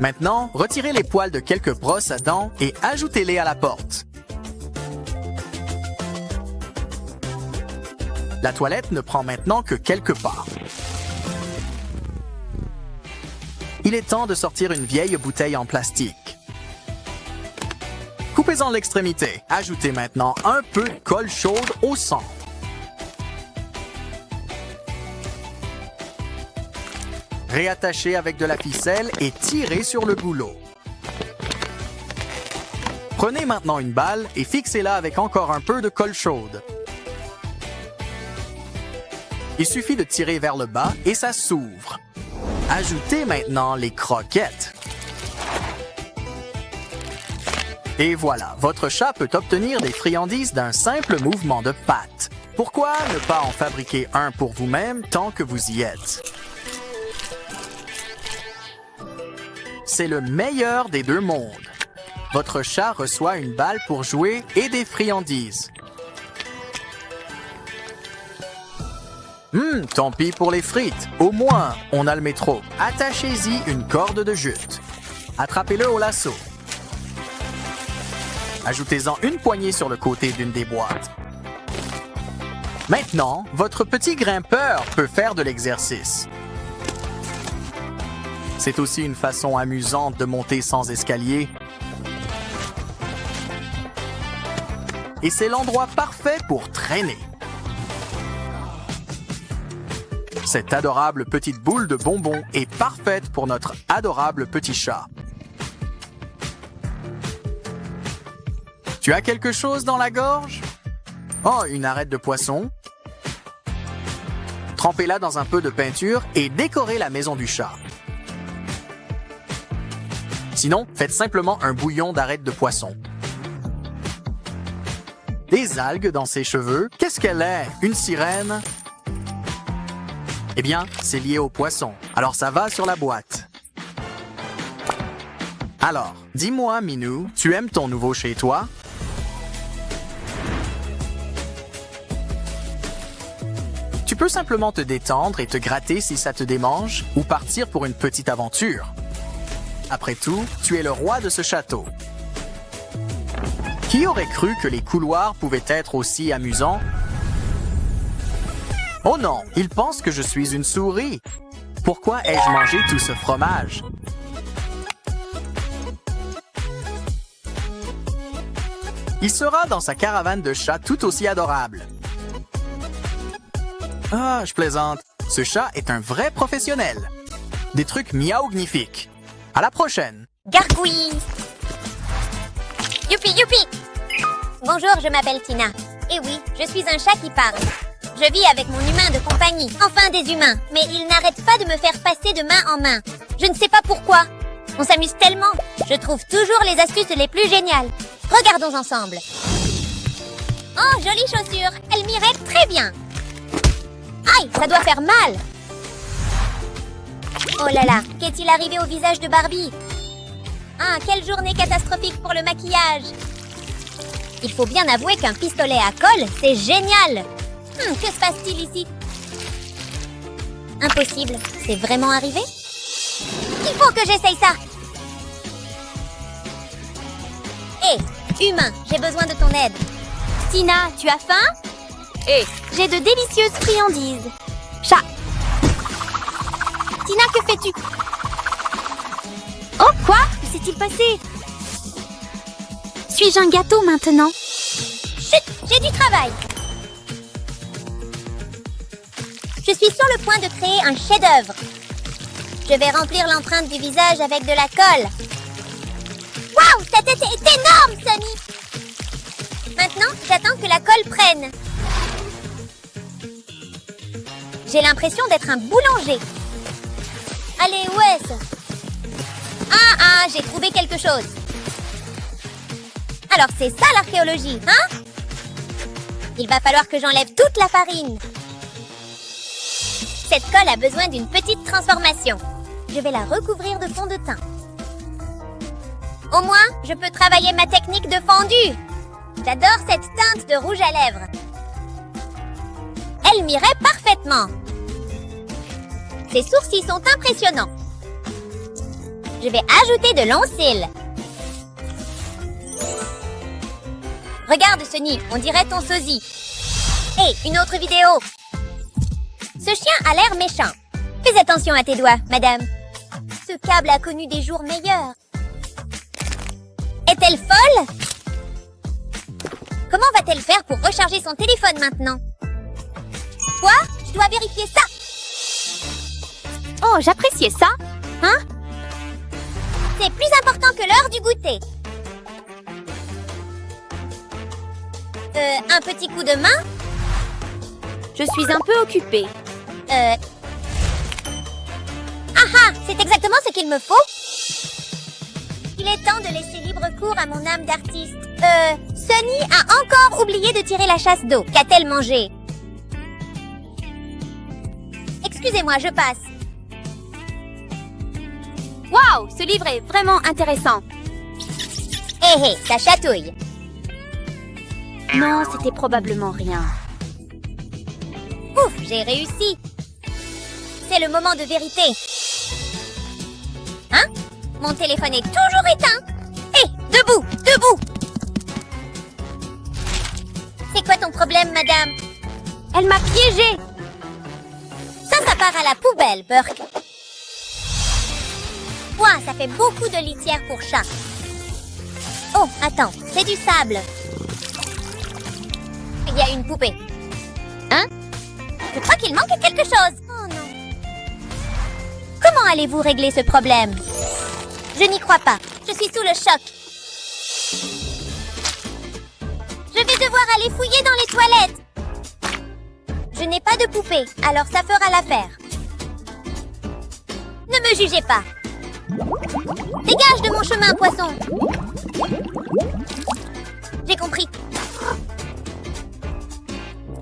Maintenant, retirez les poils de quelques brosses à dents et ajoutez-les à la porte. La toilette ne prend maintenant que quelques pas. Il est temps de sortir une vieille bouteille en plastique. Coupez-en l'extrémité. Ajoutez maintenant un peu de colle chaude au centre. Réattachez avec de la ficelle et tirez sur le goulot. Prenez maintenant une balle et fixez-la avec encore un peu de colle chaude. Il suffit de tirer vers le bas et ça s'ouvre. Ajoutez maintenant les croquettes. Et voilà, votre chat peut obtenir des friandises d'un simple mouvement de patte. Pourquoi ne pas en fabriquer un pour vous-même tant que vous y êtes? C'est le meilleur des deux mondes. Votre chat reçoit une balle pour jouer et des friandises. Tant pis pour les frites. Au moins, on a le métro. Attachez-y une corde de jute. Attrapez-le au lasso. Ajoutez-en une poignée sur le côté d'une des boîtes. Maintenant, votre petit grimpeur peut faire de l'exercice. C'est aussi une façon amusante de monter sans escalier. Et c'est l'endroit parfait pour traîner. Cette adorable petite boule de bonbons est parfaite pour notre adorable petit chat. Tu as quelque chose dans la gorge? Oh, une arête de poisson. Trempez-la dans un peu de peinture et décorez la maison du chat. Sinon, faites simplement un bouillon d'arêtes de poisson. Des algues dans ses cheveux. Qu'est-ce qu'elle est? Une sirène? Eh bien, c'est lié au poisson. Alors ça va sur la boîte. Alors, dis-moi, Minou, tu aimes ton nouveau chez toi? Tu peux simplement te détendre et te gratter si ça te démange, ou partir pour une petite aventure. Après tout, tu es le roi de ce château. Qui aurait cru que les couloirs pouvaient être aussi amusants? Oh non, il pense que je suis une souris. Pourquoi ai-je mangé tout ce fromage? Il sera dans sa caravane de chats tout aussi adorable. Ah, je plaisante. Ce chat est un vrai professionnel. Des trucs miaugnifiques. À la prochaine. Gargouille! Youpi, youpi! Bonjour, je m'appelle Tina. Et oui, je suis un chat qui parle. Je vis avec mon humain de compagnie. Enfin des humains. Mais ils n'arrêtent pas de me faire passer de main en main. Je ne sais pas pourquoi. On s'amuse tellement. Je trouve toujours les astuces les plus géniales. Regardons ensemble. Oh, jolie chaussure. Elle m'irait très bien. Aïe, ça doit faire mal. Oh là là, qu'est-il arrivé au visage de Barbie? Ah, quelle journée catastrophique pour le maquillage. Il faut bien avouer qu'un pistolet à colle, c'est génial. Que se passe-t-il ici? Impossible, c'est vraiment arrivé? Il faut que j'essaye ça. Hé, humain, j'ai besoin de ton aide. Tina, tu as faim? J'ai de délicieuses friandises. Chat. Tina, que fais-tu? Oh, quoi? Que s'est-il passé? Suis-je un gâteau maintenant? Chut, j'ai du travail. Je suis sur le point de créer un chef-d'œuvre. Je vais remplir l'empreinte du visage avec de la colle. Waouh, ta tête est énorme, Sonny! Maintenant, j'attends que la colle prenne. J'ai l'impression d'être un boulanger. Allez, où est-ce? Ah, j'ai trouvé quelque chose. Alors, c'est ça l'archéologie, hein? Il va falloir que j'enlève toute la farine. Cette colle a besoin d'une petite transformation. Je vais la recouvrir de fond de teint. Au moins, je peux travailler ma technique de fondu. J'adore cette teinte de rouge à lèvres. Elle m'irait parfaitement. Ses sourcils sont impressionnants. Je vais ajouter de longs cils. Regarde, Sonny, on dirait ton sosie. Hé, une autre vidéo. Ce chien a l'air méchant. Fais attention à tes doigts, madame. Ce câble a connu des jours meilleurs. Est-elle folle? Comment va-t-elle faire pour recharger son téléphone maintenant? Quoi? Je dois vérifier ça. Oh, j'appréciais ça. Hein? C'est plus important que l'heure du goûter. Un petit coup de main? Je suis un peu occupée. Ah ah, c'est exactement ce qu'il me faut. Il est temps de laisser libre cours à mon âme d'artiste. Sonny a encore oublié de tirer la chasse d'eau. Qu'a-t-elle mangé? Excusez-moi, je passe. Waouh, ce livre est vraiment intéressant. Hé, ça chatouille. Non, c'était probablement rien. Ouf, j'ai réussi. C'est le moment de vérité. Hein? Mon téléphone est toujours éteint. Hé, debout, debout. C'est quoi ton problème, madame? Elle m'a piégée. Ça part à la poubelle, Burke. Ouah, ça fait beaucoup de litière pour chat. Oh, attends, c'est du sable. Il y a une poupée. Hein? Je crois qu'il manque quelque chose. Oh non. Comment allez-vous régler ce problème? Je n'y crois pas. Je suis sous le choc. Je vais devoir aller fouiller dans les toilettes. Je n'ai pas de poupée, alors ça fera l'affaire. Ne me jugez pas. Dégage de mon chemin, poisson. J'ai compris.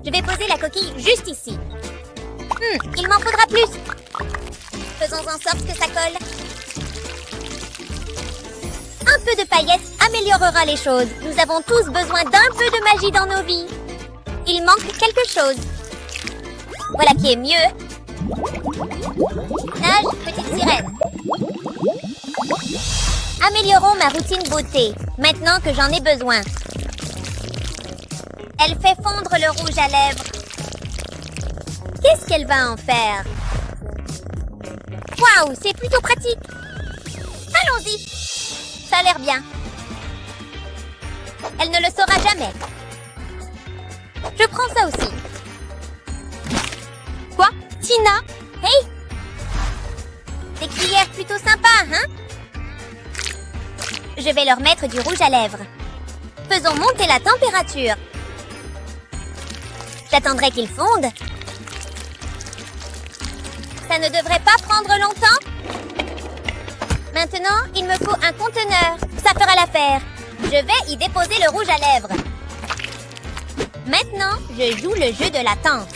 Je vais poser la coquille juste ici. Il m'en faudra plus. Faisons en sorte que ça colle. Un peu de paillettes améliorera les choses. Nous avons tous besoin d'un peu de magie dans nos vies. Il manque quelque chose. Voilà qui est mieux. Nage, petite sirène. Améliorons ma routine beauté, maintenant que j'en ai besoin. Elle fait fondre le rouge à lèvres. Qu'est-ce qu'elle va en faire? Waouh, c'est plutôt pratique. Allons-y. Ça a l'air bien. Elle ne le saura jamais. Je prends ça aussi. Quoi? Tina? Hey! Des cuillères plutôt sympas, hein? Je vais leur mettre du rouge à lèvres. Faisons monter la température. J'attendrai qu'il fonde. Ça ne devrait pas prendre longtemps. Maintenant, il me faut un conteneur. Ça fera l'affaire. Je vais y déposer le rouge à lèvres. Maintenant, je joue le jeu de l'attente.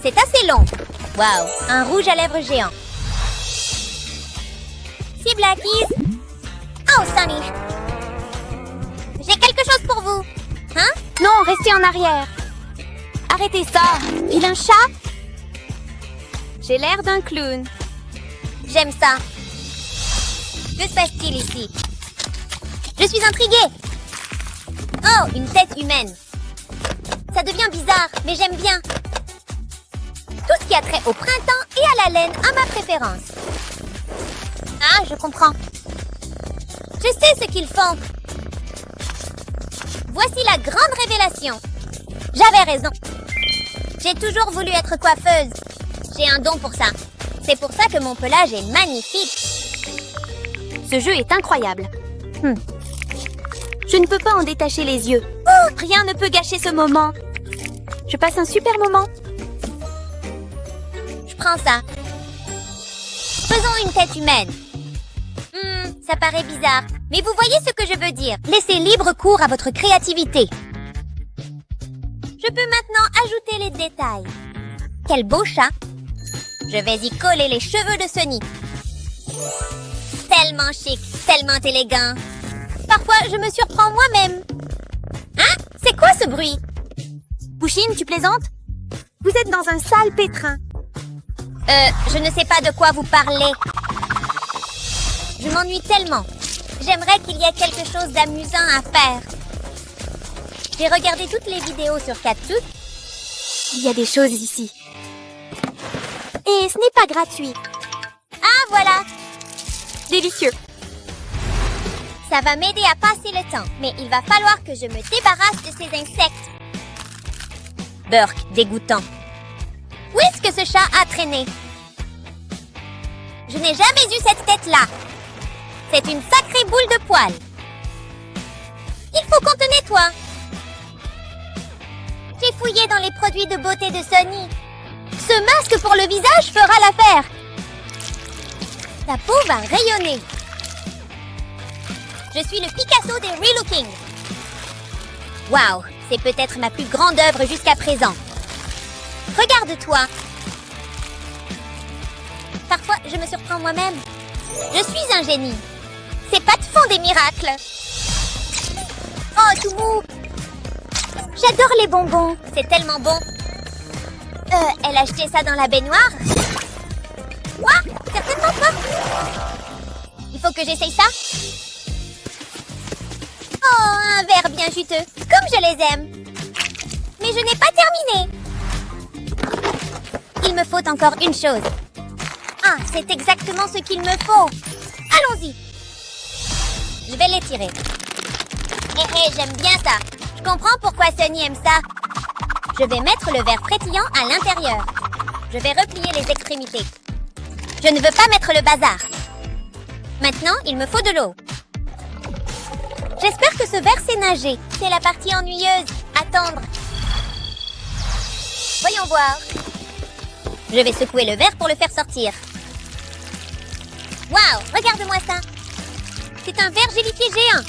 C'est assez long. Waouh, un rouge à lèvres géant. Si Blackies. Oh, Sunny. J'ai quelque chose pour vous. Hein? Non, restez en arrière. Arrêtez ça. Vilain chat. J'ai l'air d'un clown. J'aime ça. Que se passe-t-il ici? Je suis intriguée. Oh, une tête humaine. Ça devient bizarre, mais j'aime bien. Tout ce qui a trait au printemps et à la laine a ma préférence. Ah, je comprends. Je sais ce qu'ils font. Voici la grande révélation. J'avais raison. J'ai toujours voulu être coiffeuse. J'ai un don pour ça. C'est pour ça que mon pelage est magnifique. Ce jeu est incroyable. Je ne peux pas en détacher les yeux. Oh, rien ne peut gâcher ce moment. Je passe un super moment. Je prends ça. Faisons une tête humaine. Ça paraît bizarre, mais vous voyez ce que je veux dire. Laissez libre cours à votre créativité. Je peux maintenant ajouter les détails. Quel beau chat. Je vais y coller les cheveux de Sunny. Tellement chic, tellement élégant. Parfois, je me surprends moi-même. Hein? C'est quoi ce bruit? Pouchine, tu plaisantes? Vous êtes dans un sale pétrin. Je ne sais pas de quoi vous parlez. Je m'ennuie tellement. J'aimerais qu'il y ait quelque chose d'amusant à faire. J'ai regardé toutes les vidéos sur Katsu. Il y a des choses ici. Et ce n'est pas gratuit. Ah, voilà. Délicieux. Ça va m'aider à passer le temps, mais il va falloir que je me débarrasse de ces insectes. Burk, dégoûtant. Où est-ce que ce chat a traîné? Je n'ai jamais eu cette tête-là. C'est une sacrée boule de poils. Il faut qu'on te nettoie. J'ai fouillé dans les produits de beauté de Sunny. Ce masque pour le visage fera l'affaire. Ta peau va rayonner. Je suis le Picasso des relooking. Waouh, c'est peut-être ma plus grande œuvre jusqu'à présent. Regarde-toi. Parfois, je me surprends moi-même. Je suis un génie. Ces pattes font des miracles. Oh, tout mou. J'adore les bonbons. C'est tellement bon. Elle a jeté ça dans la baignoire? Quoi? Certainement pas. Il faut que j'essaye ça. Oh, un verre bien juteux. Comme je les aime. Mais je n'ai pas terminé. Il me faut encore une chose. Ah, c'est exactement ce qu'il me faut. Allons-y. Je vais l'étirer. Hé, j'aime bien ça. Je comprends pourquoi Sunny aime ça. Je vais mettre le verre frétillant à l'intérieur. Je vais replier les extrémités. Je ne veux pas mettre le bazar. Maintenant, il me faut de l'eau. J'espère que ce verre sait nager. C'est la partie ennuyeuse. Attendre. Voyons voir. Je vais secouer le verre pour le faire sortir. Waouh, regarde-moi ça. C'est un verre gélifié géant.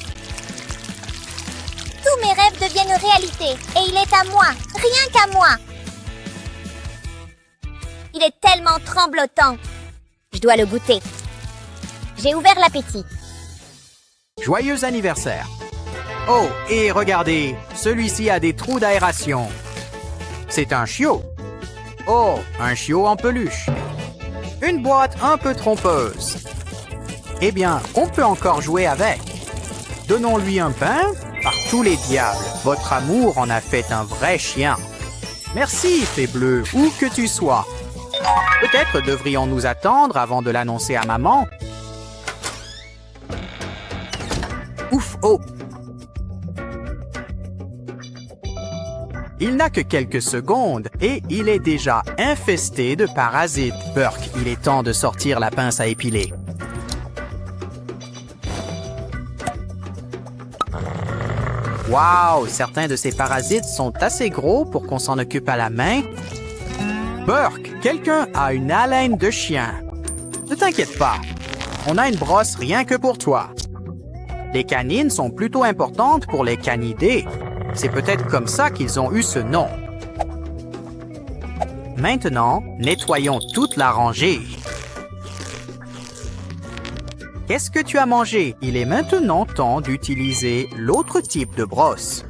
Tous mes rêves deviennent réalité. Et il est à moi. Rien qu'à moi. Il est tellement tremblotant. Je dois le goûter. J'ai ouvert l'appétit. Joyeux anniversaire. Oh, et regardez, celui-ci a des trous d'aération. C'est un chiot. Oh, un chiot en peluche. Une boîte un peu trompeuse. Eh bien, on peut encore jouer avec. Donnons-lui un pain. Par tous les diables, votre amour en a fait un vrai chien. Merci, fée bleue, où que tu sois. Peut-être devrions-nous attendre avant de l'annoncer à maman. Ouf, oh! Il n'a que quelques secondes et il est déjà infesté de parasites. Burk, il est temps de sortir la pince à épiler. Wow, certains de ces parasites sont assez gros pour qu'on s'en occupe à la main. Burke, quelqu'un a une haleine de chien. Ne t'inquiète pas, on a une brosse rien que pour toi. Les canines sont plutôt importantes pour les canidés. C'est peut-être comme ça qu'ils ont eu ce nom. Maintenant, nettoyons toute la rangée. Qu'est-ce que tu as mangé? Il est maintenant temps d'utiliser l'autre type de brosse.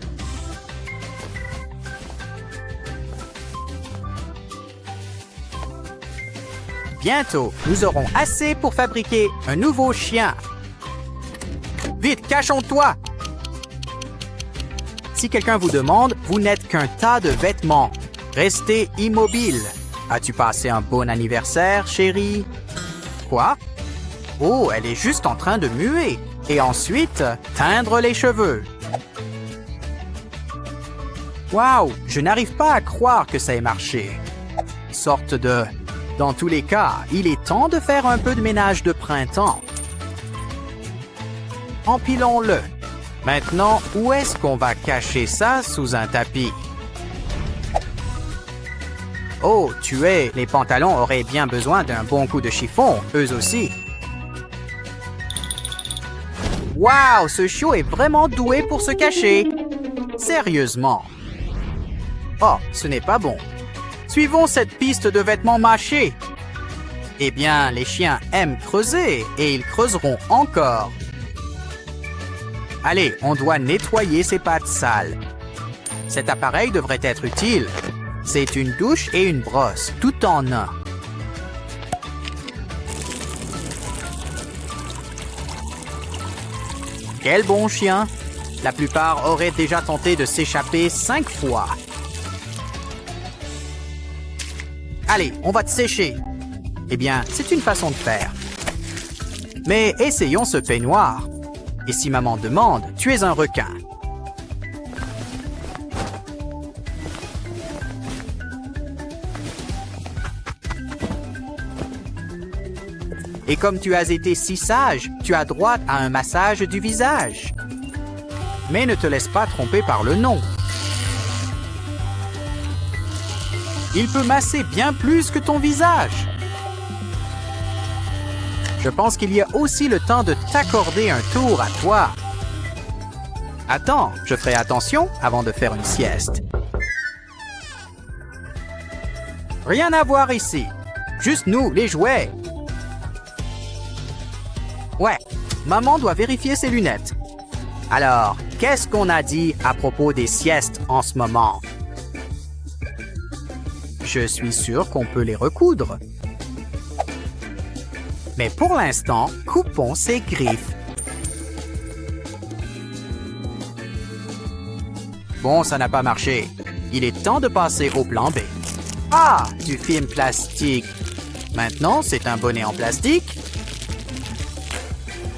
Bientôt, nous aurons assez pour fabriquer un nouveau chien. Vite, cachons-toi! Si quelqu'un vous demande, vous n'êtes qu'un tas de vêtements. Restez immobile. As-tu passé un bon anniversaire, chérie? Quoi? Oh, elle est juste en train de muer. Et ensuite, teindre les cheveux. Wow, je n'arrive pas à croire que ça ait marché. Sorte de... Dans tous les cas, il est temps de faire un peu de ménage de printemps. Empilons-le. Maintenant, où est-ce qu'on va cacher ça sous un tapis? Oh, les pantalons auraient bien besoin d'un bon coup de chiffon, eux aussi. Wow, ce chiot est vraiment doué pour se cacher. Sérieusement. Oh, ce n'est pas bon. Suivons cette piste de vêtements mâchés. Eh bien, les chiens aiment creuser et ils creuseront encore. Allez, on doit nettoyer ces pattes sales. Cet appareil devrait être utile. C'est une douche et une brosse, tout en un. Quel bon chien! La plupart auraient déjà tenté de s'échapper 5 fois. Allez, on va te sécher. Eh bien, c'est une façon de faire. Mais essayons ce peignoir. Et si maman demande, tu es un requin. Et comme tu as été si sage, tu as droit à un massage du visage. Mais ne te laisse pas tromper par le nom. Il peut masser bien plus que ton visage. Je pense qu'il y a aussi le temps de t'accorder un tour à toi. Attends, je ferai attention avant de faire une sieste. Rien à voir ici. Juste nous, les jouets. Ouais, maman doit vérifier ses lunettes. Alors, qu'est-ce qu'on a dit à propos des siestes en ce moment? Je suis sûr qu'on peut les recoudre. Mais pour l'instant, coupons ses griffes. Bon, ça n'a pas marché. Il est temps de passer au plan B. Ah, du film plastique. Maintenant, c'est un bonnet en plastique.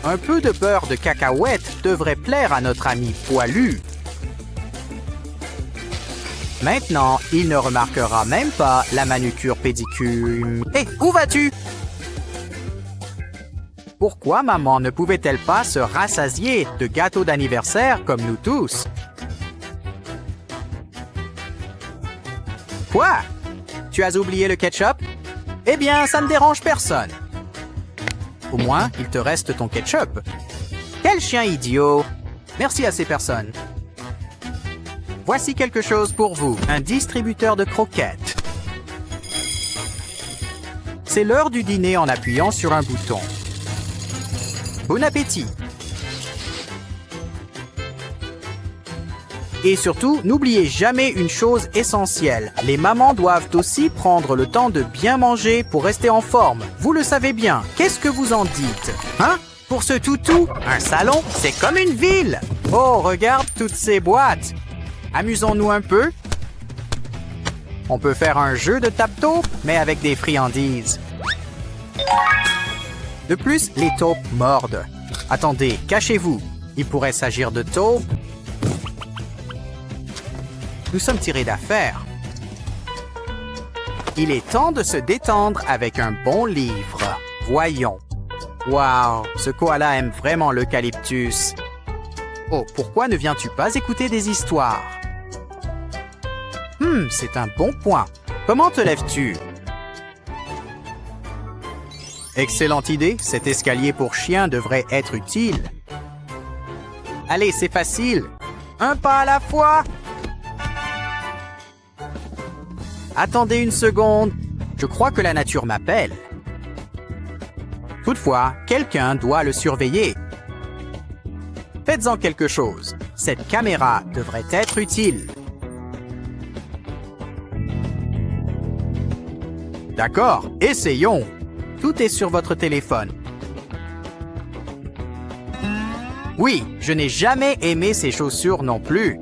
Un peu de beurre de cacahuète devrait plaire à notre ami poilu. Maintenant, il ne remarquera même pas la manucure pédicure. Hé, où vas-tu? Pourquoi maman ne pouvait-elle pas se rassasier de gâteaux d'anniversaire comme nous tous? Quoi? Tu as oublié le ketchup? Eh bien, ça ne dérange personne. Au moins, il te reste ton ketchup. Quel chien idiot! Merci à ces personnes. Voici quelque chose pour vous, un distributeur de croquettes. C'est l'heure du dîner en appuyant sur un bouton. Bon appétit! Et surtout, n'oubliez jamais une chose essentielle. Les mamans doivent aussi prendre le temps de bien manger pour rester en forme. Vous le savez bien. Qu'est-ce que vous en dites? Hein? Pour ce toutou, un salon, c'est comme une ville. Oh, regarde toutes ces boîtes. Amusons-nous un peu. On peut faire un jeu de tape-taupe, mais avec des friandises. De plus, les taupes mordent. Attendez, cachez-vous. Il pourrait s'agir de taupes. Nous sommes tirés d'affaire. Il est temps de se détendre avec un bon livre. Voyons. Wow, ce koala aime vraiment l'eucalyptus. Oh, pourquoi ne viens-tu pas écouter des histoires? C'est un bon point. Comment te lèves-tu? Excellente idée, cet escalier pour chien devrait être utile. Allez, c'est facile. Un pas à la fois. Attendez une seconde. Je crois que la nature m'appelle. Toutefois, quelqu'un doit le surveiller. Faites-en quelque chose. Cette caméra devrait être utile. D'accord, essayons. Tout est sur votre téléphone. Oui, je n'ai jamais aimé ces chaussures non plus.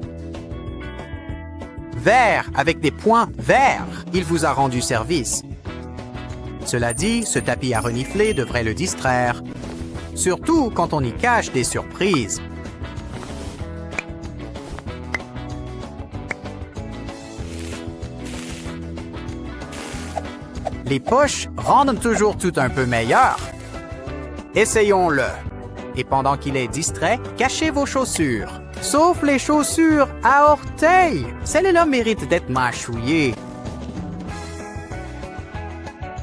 Vert, avec des points verts, il vous a rendu service. Cela dit, ce tapis à renifler devrait le distraire. Surtout quand on y cache des surprises. Les poches rendent toujours tout un peu meilleur. Essayons-le. Et pendant qu'il est distrait, cachez vos chaussures. Sauf les chaussures à orteils. Celles-là méritent d'être mâchouillées.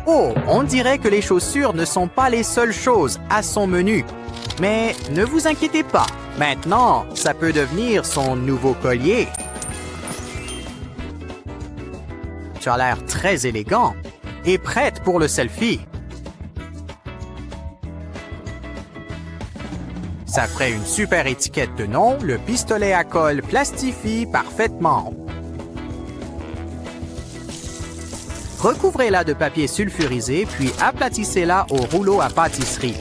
Oh, on dirait que les chaussures ne sont pas les seules choses à son menu. Mais ne vous inquiétez pas. Maintenant, ça peut devenir son nouveau collier. Tu as l'air très élégant et prête pour le selfie. Ça ferait une super étiquette de nom, le pistolet à colle plastifie parfaitement. Recouvrez-la de papier sulfurisé, puis aplatissez-la au rouleau à pâtisserie.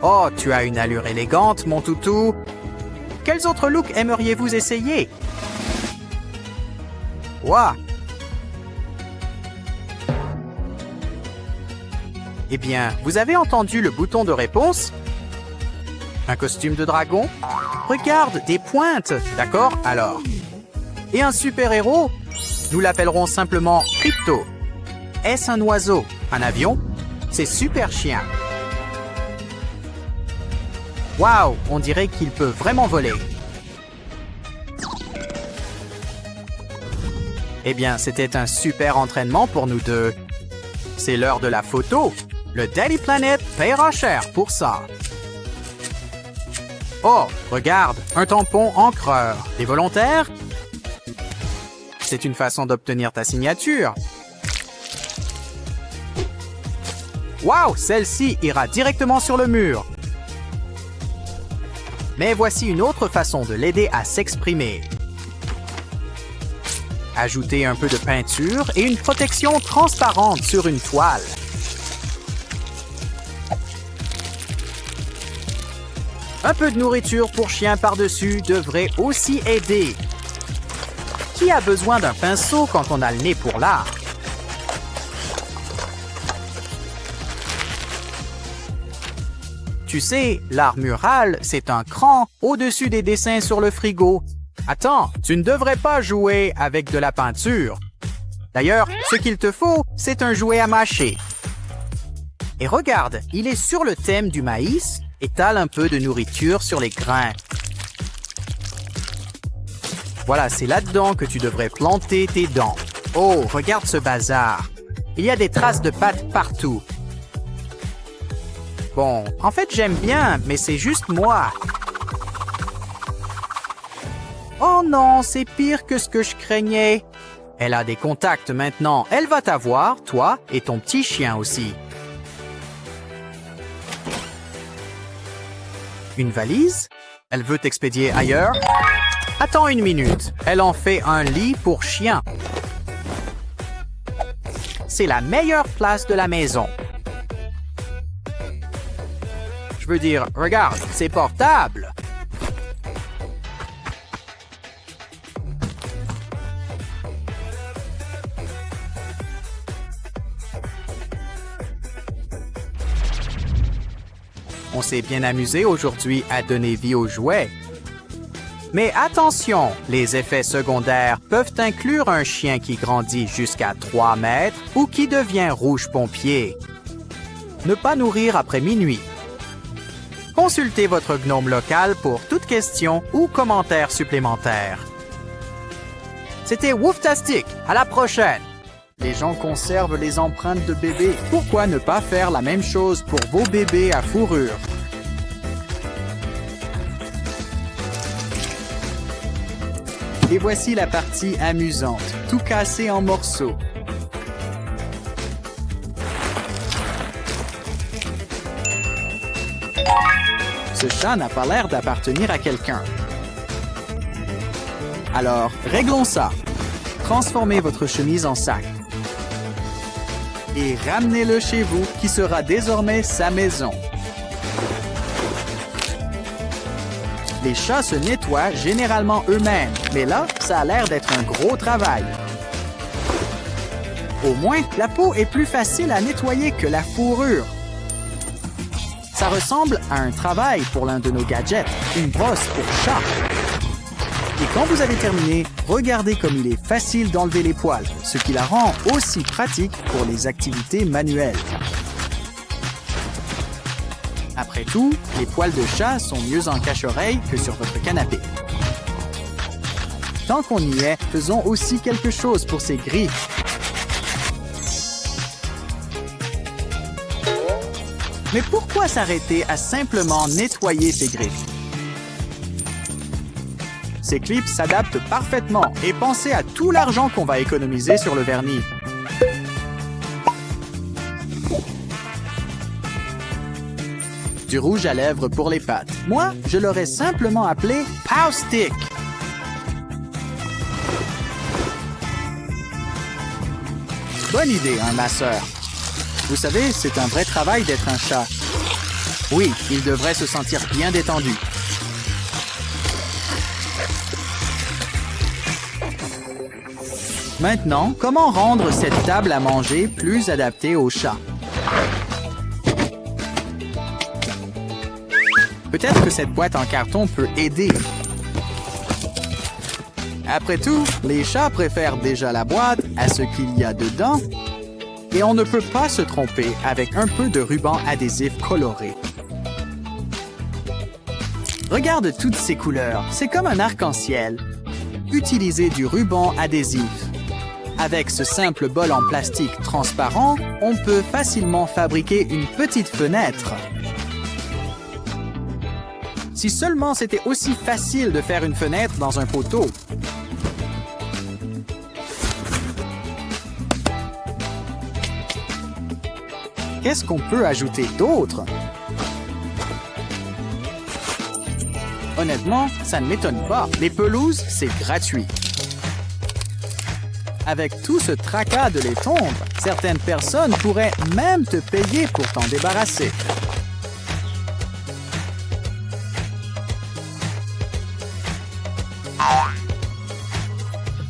Oh, tu as une allure élégante, mon toutou. Quels autres looks aimeriez-vous essayer? Ouah! Eh bien, vous avez entendu le bouton de réponse? Un costume de dragon? Regarde, des pointes! D'accord, alors. Et un super-héros? Nous l'appellerons simplement Crypto. Est-ce un oiseau? Un avion? C'est super chien. Waouh, on dirait qu'il peut vraiment voler. Eh bien, c'était un super entraînement pour nous deux. C'est l'heure de la photo. Le Daily Planet paiera cher pour ça. Oh, regarde, un tampon encreur. T'es volontaire? C'est une façon d'obtenir ta signature. Waouh, celle-ci ira directement sur le mur. Mais voici une autre façon de l'aider à s'exprimer. Ajoutez un peu de peinture et une protection transparente sur une toile. Un peu de nourriture pour chien par-dessus devrait aussi aider. Qui a besoin d'un pinceau quand on a le nez pour l'art? Tu sais, l'art mural, c'est un cran au-dessus des dessins sur le frigo. Attends, tu ne devrais pas jouer avec de la peinture. D'ailleurs, ce qu'il te faut, c'est un jouet à mâcher. Et regarde, il est sur le thème du maïs. Étale un peu de nourriture sur les grains. Voilà, c'est là-dedans que tu devrais planter tes dents. Oh, regarde ce bazar. Il y a des traces de pâtes partout. Bon, en fait, j'aime bien, mais c'est juste moi. Oh non, c'est pire que ce que je craignais. Elle a des contacts maintenant. Elle va t'avoir, toi et ton petit chien aussi. Une valise? Elle veut t'expédier ailleurs? Attends une minute. Elle en fait un lit pour chien. C'est la meilleure place de la maison. Je veux dire, regarde, c'est portable. On s'est bien amusé aujourd'hui à donner vie aux jouets. Mais attention, les effets secondaires peuvent inclure un chien qui grandit jusqu'à 3 mètres ou qui devient rouge pompier. Ne pas nourrir après minuit. Consultez votre gnome local pour toute question ou commentaire supplémentaire. C'était Wooftastic. À la prochaine! Les gens conservent les empreintes de bébés. Pourquoi ne pas faire la même chose pour vos bébés à fourrure? Et voici la partie amusante, tout cassé en morceaux. Ce chat n'a pas l'air d'appartenir à quelqu'un. Alors, réglons ça. Transformez votre chemise en sac. Et ramenez-le chez vous, qui sera désormais sa maison. Les chats se nettoient généralement eux-mêmes, mais là, ça a l'air d'être un gros travail. Au moins, la peau est plus facile à nettoyer que la fourrure. Ça ressemble à un travail pour l'un de nos gadgets, une brosse pour chat. Et quand vous avez terminé, regardez comme il est facile d'enlever les poils, ce qui la rend aussi pratique pour les activités manuelles. Après tout, les poils de chat sont mieux en cache-oreille que sur votre canapé. Tant qu'on y est, faisons aussi quelque chose pour ces griffes. Mais pourquoi s'arrêter à simplement nettoyer ces griffes? Ces clips s'adaptent parfaitement et pensez à tout l'argent qu'on va économiser sur le vernis. Du rouge à lèvres pour les pattes. Moi, je l'aurais simplement appelé Pow Stick. Bonne idée, hein, ma sœur. Vous savez, c'est un vrai travail d'être un chat. Oui, il devrait se sentir bien détendu. Maintenant, comment rendre cette table à manger plus adaptée aux chats? Peut-être que cette boîte en carton peut aider. Après tout, les chats préfèrent déjà la boîte à ce qu'il y a dedans. Et on ne peut pas se tromper avec un peu de ruban adhésif coloré. Regarde toutes ces couleurs, c'est comme un arc-en-ciel. Utilisez du ruban adhésif. Avec ce simple bol en plastique transparent, on peut facilement fabriquer une petite fenêtre. Si seulement c'était aussi facile de faire une fenêtre dans un poteau. Qu'est-ce qu'on peut ajouter d'autre? Honnêtement, ça ne m'étonne pas. Les pelouses, c'est gratuit. Avec tout ce tracas de laiton, certaines personnes pourraient même te payer pour t'en débarrasser.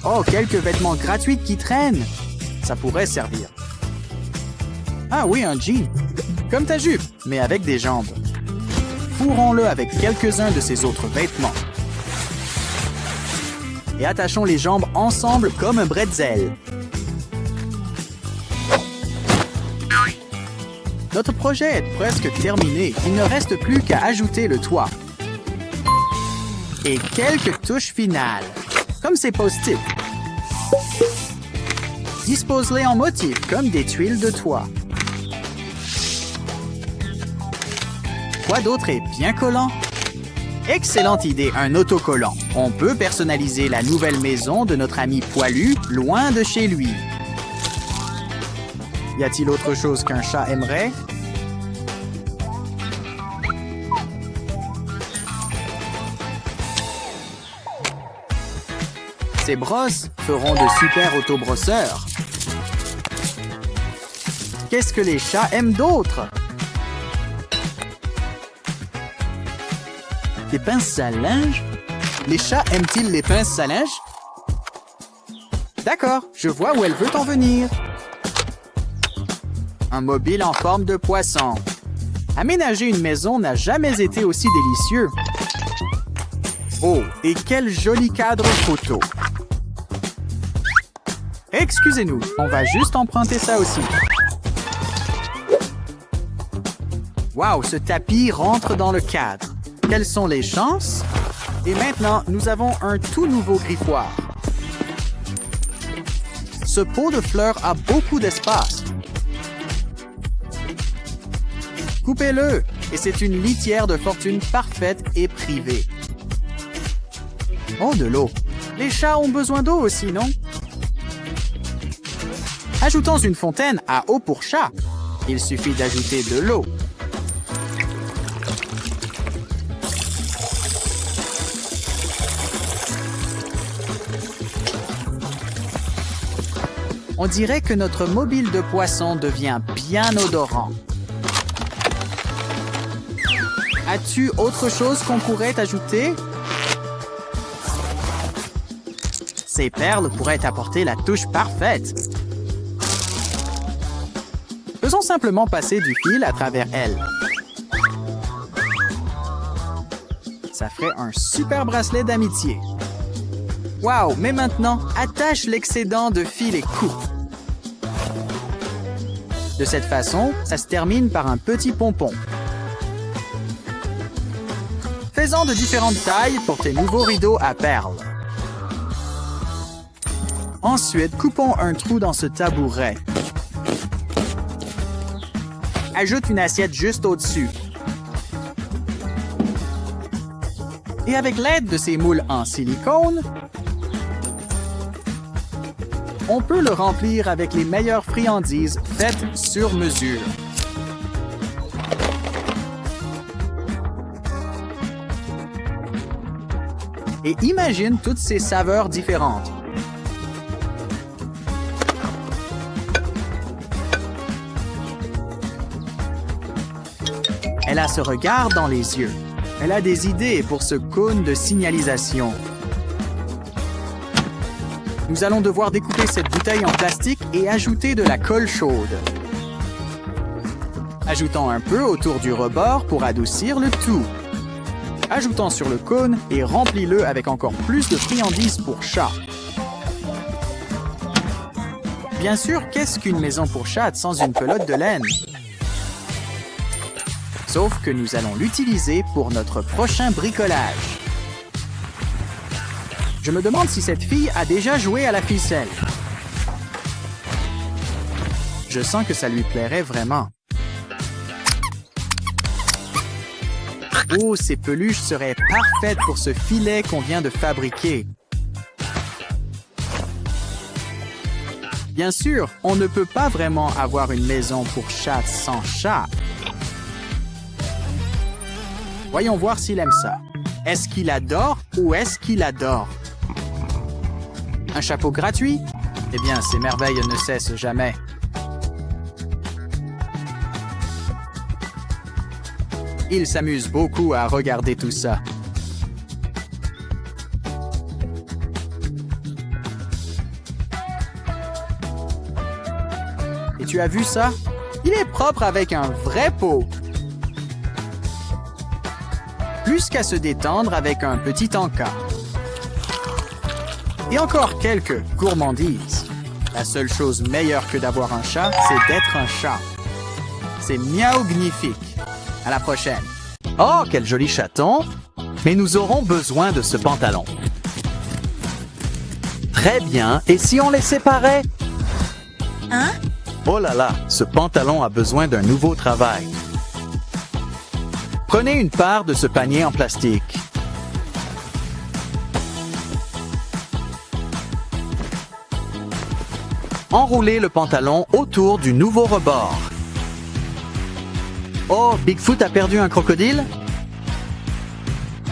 Oh, quelques vêtements gratuits qui traînent. Ça pourrait servir. Ah oui, un jean. Comme ta jupe, mais avec des jambes. Fourrons-le avec quelques-uns de ces autres vêtements. Et attachons les jambes ensemble comme un bretzel. Notre projet est presque terminé. Il ne reste plus qu'à ajouter le toit. Et quelques touches finales, comme ces post-it. Dispose-les en motif, comme des tuiles de toit. Quoi d'autre est bien collant? Excellente idée, un autocollant. On peut personnaliser la nouvelle maison de notre ami poilu loin de chez lui. Y a-t-il autre chose qu'un chat aimerait? Ces brosses feront de super autobrosseurs. Qu'est-ce que les chats aiment d'autre? Des pinces à linge? Les chats aiment-ils les pinces à linge? D'accord, je vois où elle veut en venir. Un mobile en forme de poisson. Aménager une maison n'a jamais été aussi délicieux. Oh, et quel joli cadre photo. Excusez-nous, on va juste emprunter ça aussi. Waouh, ce tapis rentre dans le cadre. Quelles sont les chances? Et maintenant, nous avons un tout nouveau griffoir. Ce pot de fleurs a beaucoup d'espace. Coupez-le, et c'est une litière de fortune parfaite et privée. Oh, de l'eau. Les chats ont besoin d'eau aussi, non? Ajoutons une fontaine à eau pour chat. Il suffit d'ajouter de l'eau. On dirait que notre mobile de poisson devient bien odorant. As-tu autre chose qu'on pourrait ajouter? Ces perles pourraient apporter la touche parfaite. Faisons simplement passer du fil à travers elles. Ça ferait un super bracelet d'amitié. Wow, mais maintenant, attache l'excédent de fil et coupe. De cette façon, ça se termine par un petit pompon. Fais-en de différentes tailles pour tes nouveaux rideaux à perles. Ensuite, coupons un trou dans ce tabouret. Ajoute une assiette juste au-dessus. Et avec l'aide de ces moules en silicone, on peut le remplir avec les meilleures friandises faites sur mesure. Et imagine toutes ces saveurs différentes. Elle a ce regard dans les yeux. Elle a des idées pour ce cône de signalisation. Nous allons devoir découper cette bouteille en plastique et ajouter de la colle chaude. Ajoutons un peu autour du rebord pour adoucir le tout. Ajoutons sur le cône et remplis-le avec encore plus de friandises pour chat. Bien sûr, qu'est-ce qu'une maison pour chat sans une pelote de laine? Sauf que nous allons l'utiliser pour notre prochain bricolage. Je me demande si cette fille a déjà joué à la ficelle. Je sens que ça lui plairait vraiment. Oh, ces peluches seraient parfaites pour ce filet qu'on vient de fabriquer. Bien sûr, on ne peut pas vraiment avoir une maison pour chat sans chat. Voyons voir s'il aime ça. Est-ce qu'il adore ou est-ce qu'il adore? Un chapeau gratuit? Eh bien, ces merveilles ne cessent jamais. Il s'amuse beaucoup à regarder tout ça. Et tu as vu ça? Il est propre avec un vrai pot. Plus qu'à se détendre avec un petit encas. Et encore quelques gourmandises. La seule chose meilleure que d'avoir un chat, c'est d'être un chat. C'est miaugnifique. À la prochaine. Oh, quel joli chaton! Mais nous aurons besoin de ce pantalon. Très bien, et si on les séparait? Hein? Oh là là, ce pantalon a besoin d'un nouveau travail. Prenez une part de ce panier en plastique. Enroulez le pantalon autour du nouveau rebord. Oh, Bigfoot a perdu un crocodile?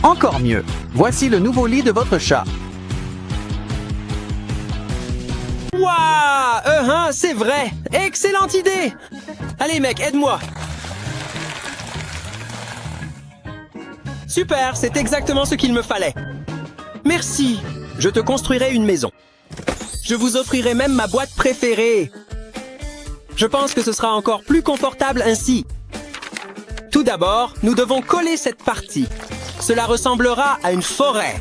Encore mieux, voici le nouveau lit de votre chat. Waouh! C'est vrai! Excellente idée! Allez mec, aide-moi! Super, c'est exactement ce qu'il me fallait. Merci, je te construirai une maison. Je vous offrirai même ma boîte préférée. Je pense que ce sera encore plus confortable ainsi. Tout d'abord, nous devons coller cette partie. Cela ressemblera à une forêt.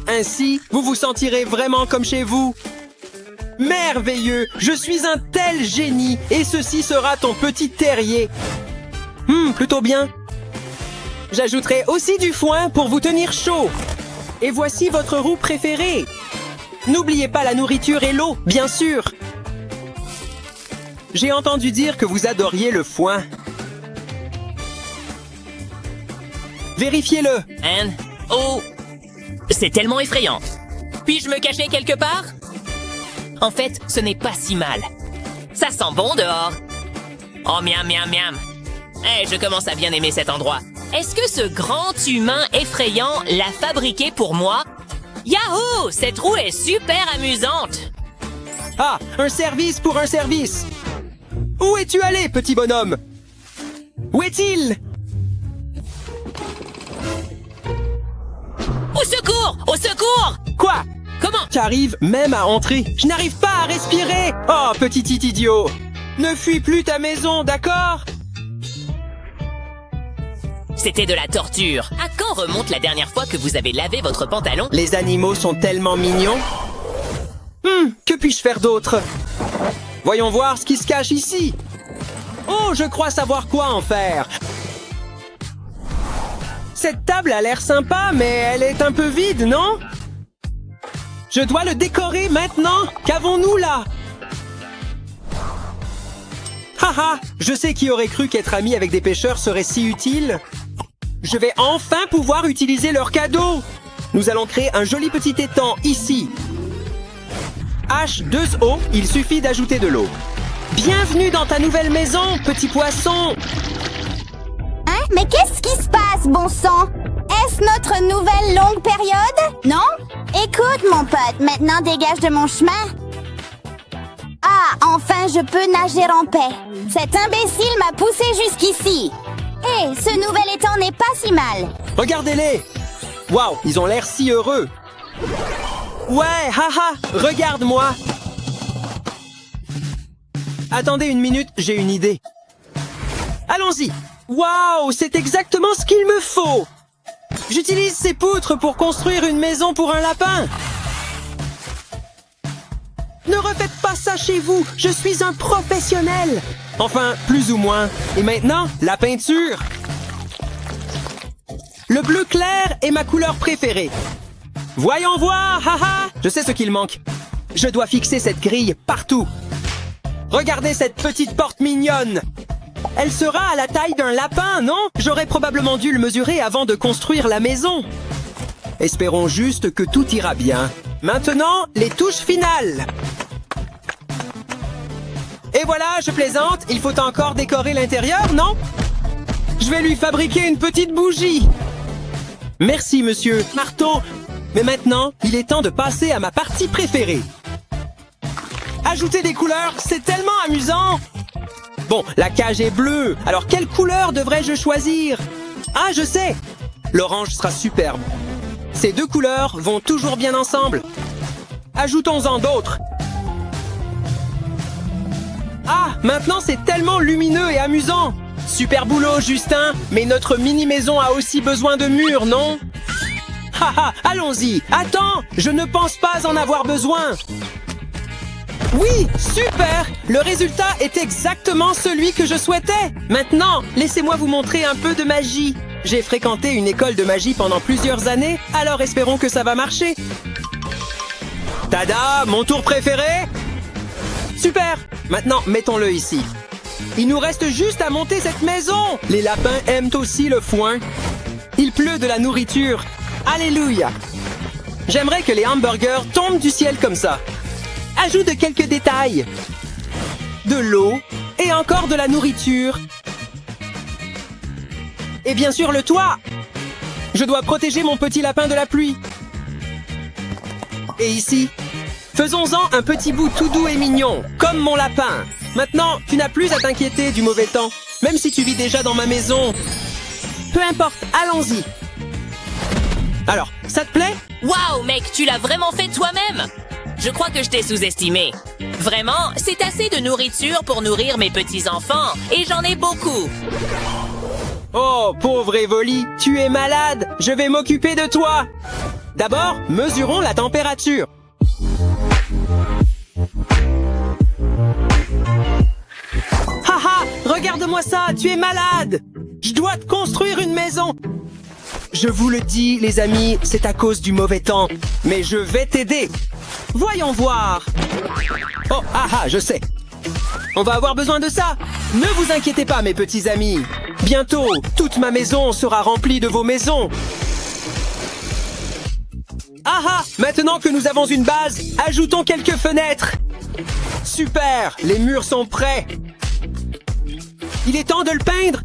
Ainsi, vous vous sentirez vraiment comme chez vous. Merveilleux! Je suis un tel génie et ceci sera ton petit terrier. Plutôt bien. J'ajouterai aussi du foin pour vous tenir chaud. Et voici votre roue préférée. N'oubliez pas la nourriture et l'eau, bien sûr. J'ai entendu dire que vous adoriez le foin. Vérifiez-le. Anne? Oh! C'est tellement effrayant. Puis-je me cacher quelque part? En fait, ce n'est pas si mal. Ça sent bon dehors. Oh, miam, miam, miam. Eh, je commence à bien aimer cet endroit. Est-ce que ce grand humain effrayant l'a fabriqué pour moi? Yahoo! Cette roue est super amusante. Ah, un service pour un service. Où es-tu allé, petit bonhomme? Où est-il? Au secours! Au secours! Quoi? Comment? Tu arrives même à entrer. Je n'arrive pas à respirer. Oh, petit idiot. Ne fuis plus ta maison, d'accord? C'était de la torture. À quand remonte la dernière fois que vous avez lavé votre pantalon? Les animaux sont tellement mignons. Que puis-je faire d'autre? Voyons voir ce qui se cache ici. Oh, je crois savoir quoi en faire. Cette table a l'air sympa, mais elle est un peu vide, non? Je dois le décorer maintenant. Qu'avons-nous là? Haha, je sais qui aurait cru qu'être ami avec des pêcheurs serait si utile. Je vais enfin pouvoir utiliser leurs cadeaux. Nous allons créer un joli petit étang ici. H2O, il suffit d'ajouter de l'eau. Bienvenue dans ta nouvelle maison, petit poisson. Hein? Mais qu'est-ce qui se passe, bon sang? Est-ce notre nouvelle longue période? Non? Écoute, mon pote, maintenant dégage de mon chemin. Ah, enfin je peux nager en paix. Cet imbécile m'a poussé jusqu'ici. Hé, ce nouvel étang n'est pas si mal. Regardez-les. Waouh, ils ont l'air si heureux. Ouais, haha, regarde-moi. Attendez une minute, j'ai une idée. Allons-y. Waouh, c'est exactement ce qu'il me faut. J'utilise ces poutres pour construire une maison pour un lapin. Ne refaites pas ça chez vous, je suis un professionnel. Enfin, plus ou moins. Et maintenant, la peinture. Le bleu clair est ma couleur préférée. Voyons voir, haha. Je sais ce qu'il manque. Je dois fixer cette grille partout. Regardez cette petite porte mignonne. Elle sera à la taille d'un lapin, non? J'aurais probablement dû le mesurer avant de construire la maison. Espérons juste que tout ira bien. Maintenant, les touches finales. Et voilà, je plaisante, il faut encore décorer l'intérieur, non? Je vais lui fabriquer une petite bougie. Merci, monsieur. Marteau. Mais maintenant, il est temps de passer à ma partie préférée. Ajouter des couleurs, c'est tellement amusant. Bon, la cage est bleue, alors quelle couleur devrais-je choisir? Ah, je sais. L'orange sera superbe. Ces deux couleurs vont toujours bien ensemble. Ajoutons-en d'autres. Ah, maintenant c'est tellement lumineux et amusant. Super boulot, Justin. Mais notre mini-maison a aussi besoin de murs, non? Haha, allons-y. Attends, je ne pense pas en avoir besoin. Oui, super. Le résultat est exactement celui que je souhaitais. Maintenant, laissez-moi vous montrer un peu de magie. J'ai fréquenté une école de magie pendant plusieurs années, alors espérons que ça va marcher. Tada, mon tour préféré. Super. Maintenant, mettons-le ici. Il nous reste juste à monter cette maison. Les lapins aiment aussi le foin. Il pleut de la nourriture. Alléluia. J'aimerais que les hamburgers tombent du ciel comme ça. Ajoute quelques détails. De l'eau et encore de la nourriture. Et bien sûr le toit. Je dois protéger mon petit lapin de la pluie. Et ici, faisons-en un petit bout tout doux et mignon, comme mon lapin. Maintenant, tu n'as plus à t'inquiéter du mauvais temps, même si tu vis déjà dans ma maison. Peu importe, allons-y. Alors, ça te plaît? Waouh, mec, tu l'as vraiment fait toi-même! Je crois que je t'ai sous-estimé. Vraiment, c'est assez de nourriture pour nourrir mes petits-enfants, et j'en ai beaucoup. Oh, pauvre Evoli, tu es malade. Je vais m'occuper de toi. D'abord, mesurons la température. Haha, regarde-moi ça, tu es malade. Je dois te construire une maison. Je vous le dis, les amis, c'est à cause du mauvais temps. Mais je vais t'aider. Voyons voir. Oh, je sais. On va avoir besoin de ça. Ne vous inquiétez pas, mes petits amis. Bientôt, toute ma maison sera remplie de vos maisons. Maintenant que nous avons une base, ajoutons quelques fenêtres. Super, les murs sont prêts. Il est temps de le peindre.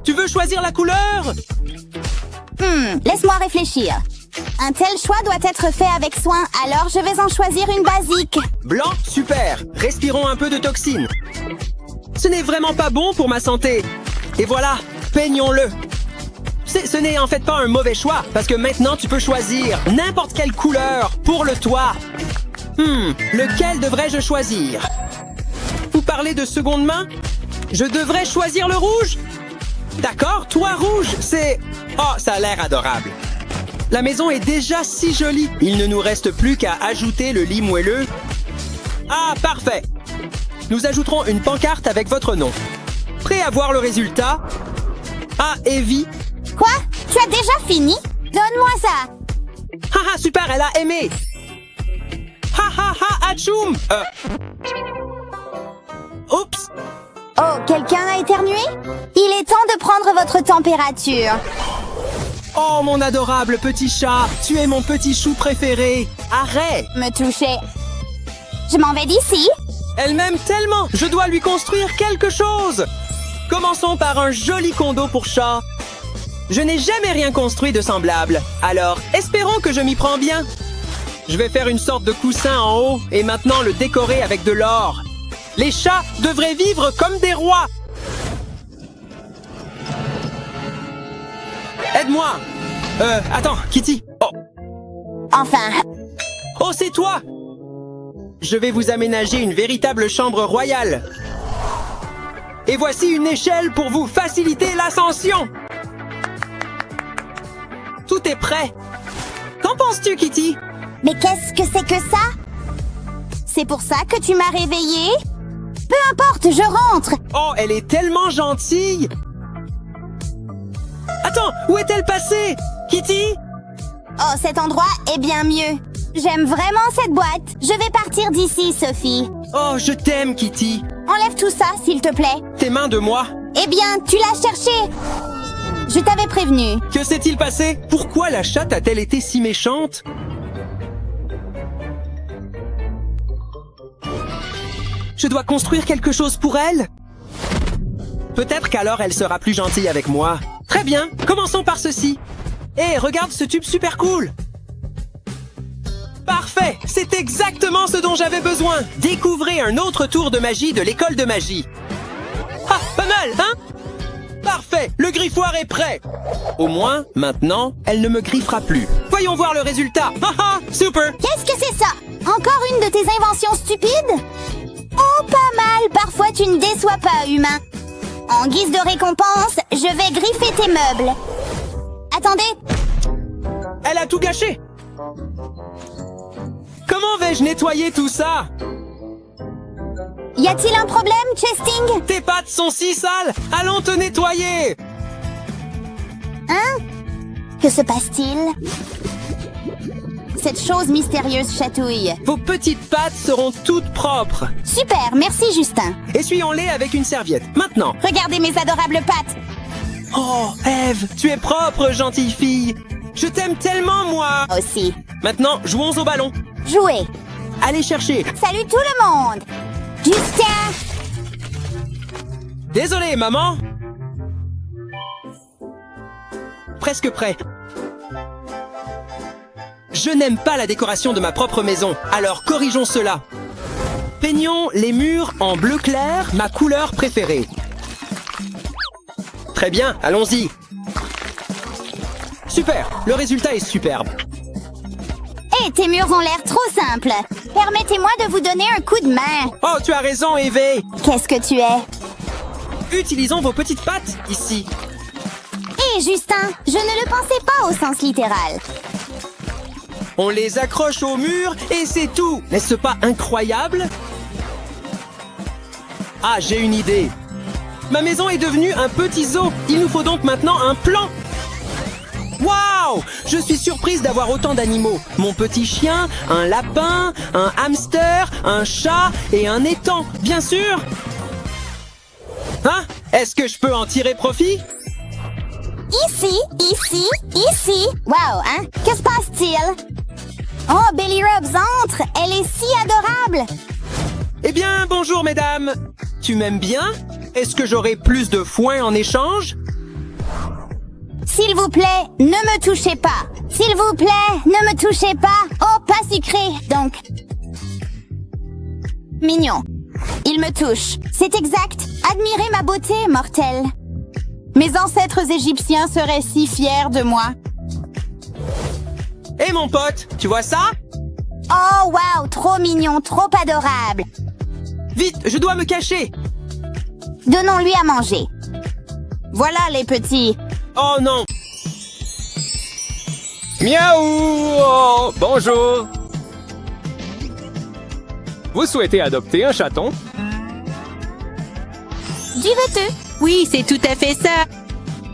Tu veux choisir la couleur? Laisse-moi réfléchir. Un tel choix doit être fait avec soin, alors je vais en choisir une basique. Blanc, super. Respirons un peu de toxines. Ce n'est vraiment pas bon pour ma santé. Et voilà, peignons-le. Ce n'est en fait pas un mauvais choix, parce que maintenant tu peux choisir n'importe quelle couleur pour le toit. Lequel devrais-je choisir? Vous parlez de seconde main? Je devrais choisir le rouge? D'accord, toit rouge, c'est... Oh, ça a l'air adorable. La maison est déjà si jolie. Il ne nous reste plus qu'à ajouter le lit moelleux. Ah, parfait. Nous ajouterons une pancarte avec votre nom. Prêt à voir le résultat? Ah, Evie. Quoi? Tu as déjà fini? Donne-moi ça. Super, elle a aimé. Atchoum. Oups. Oh, quelqu'un a éternué? Il est temps de prendre votre température. Oh, mon adorable petit chat. Tu es mon petit chou préféré. Arrête. Me toucher. Je m'en vais d'ici. Elle m'aime tellement. Je dois lui construire quelque chose. Commençons par un joli condo pour chat. Je n'ai jamais rien construit de semblable. Alors, espérons que je m'y prends bien. Je vais faire une sorte de coussin en haut et maintenant le décorer avec de l'or. Les chats devraient vivre comme des rois. Aide-moi. Attends, Kitty. Enfin. Oh, c'est toi. Je vais vous aménager une véritable chambre royale. Et voici une échelle pour vous faciliter l'ascension. Tout est prêt. Qu'en penses-tu, Kitty? Mais qu'est-ce que c'est que ça? C'est pour ça que tu m'as réveillée? Peu importe, je rentre. Oh, elle est tellement gentille. Attends, où est-elle passée? Kitty? Oh, cet endroit est bien mieux. J'aime vraiment cette boîte. Je vais partir d'ici, Sophie. Oh, je t'aime, Kitty. Enlève tout ça, s'il te plaît. Tes mains de moi. Eh bien, tu l'as cherché. Je t'avais prévenu. Que s'est-il passé? Pourquoi la chatte a-t-elle été si méchante? Je dois construire quelque chose pour elle? Peut-être qu'alors elle sera plus gentille avec moi. Très bien, commençons par ceci. Hé, regarde ce tube super cool! Parfait! C'est exactement ce dont j'avais besoin! Découvrez un autre tour de magie de l'école de magie. Ah, pas mal, hein? Parfait! Le griffoir est prêt! Au moins, maintenant, elle ne me griffera plus. Voyons voir le résultat! Super! Qu'est-ce que c'est ça? Encore une de tes inventions stupides? Oh, pas mal! Parfois, tu ne déçois pas, humain. En guise de récompense, je vais griffer tes meubles. Attendez! Elle a tout gâché! Comment vais-je nettoyer tout ça? Y a-t-il un problème, Chesting? Tes pattes sont si sales! Allons te nettoyer! Hein? Que se passe-t-il? Cette chose mystérieuse chatouille. Vos petites pattes seront toutes propres. Super, merci Justin. Essuyons-les avec une serviette. Maintenant. Regardez mes adorables pattes. Oh, Eve, tu es propre, gentille fille. Je t'aime tellement, moi. Aussi. Maintenant, jouons au ballon. Jouez. Allez chercher. Salut tout le monde. Justin. Désolé, maman. Presque prêt. Je n'aime pas la décoration de ma propre maison, alors corrigeons cela. Peignons les murs en bleu clair, ma couleur préférée. Très bien, allons-y. Super, le résultat est superbe. Hé, tes murs ont l'air trop simples. Permettez-moi de vous donner un coup de main. Oh, tu as raison, Eve. Qu'est-ce que tu es? Utilisons vos petites pattes, ici. Hé, Justin, je ne le pensais pas au sens littéral. On les accroche au mur et c'est tout. N'est-ce pas incroyable? Ah, j'ai une idée. Ma maison est devenue un petit zoo. Il nous faut donc maintenant un plan. Waouh! Je suis surprise d'avoir autant d'animaux. Mon petit chien, un lapin, un hamster, un chat et un étang, bien sûr! Hein? Est-ce que je peux en tirer profit? Ici, ici, ici. Wow, hein? Que se passe-t-il? Oh, Billy Robs entre! Elle est si adorable! Eh bien, bonjour mesdames. Tu m'aimes bien? Est-ce que j'aurai plus de foin en échange? S'il vous plaît, ne me touchez pas. S'il vous plaît, ne me touchez pas. Oh, pas sucré, donc. Mignon. Il me touche. C'est exact. Admirez ma beauté, mortelle. Mes ancêtres égyptiens seraient si fiers de moi. Hé mon pote, tu vois ça? Oh, wow, trop mignon, trop adorable. Vite, je dois me cacher. Donnons-lui à manger. Voilà les petits. Oh non! Miaou! Oh, bonjour! Vous souhaitez adopter un chaton? Du veux-tu? Oui, c'est tout à fait ça.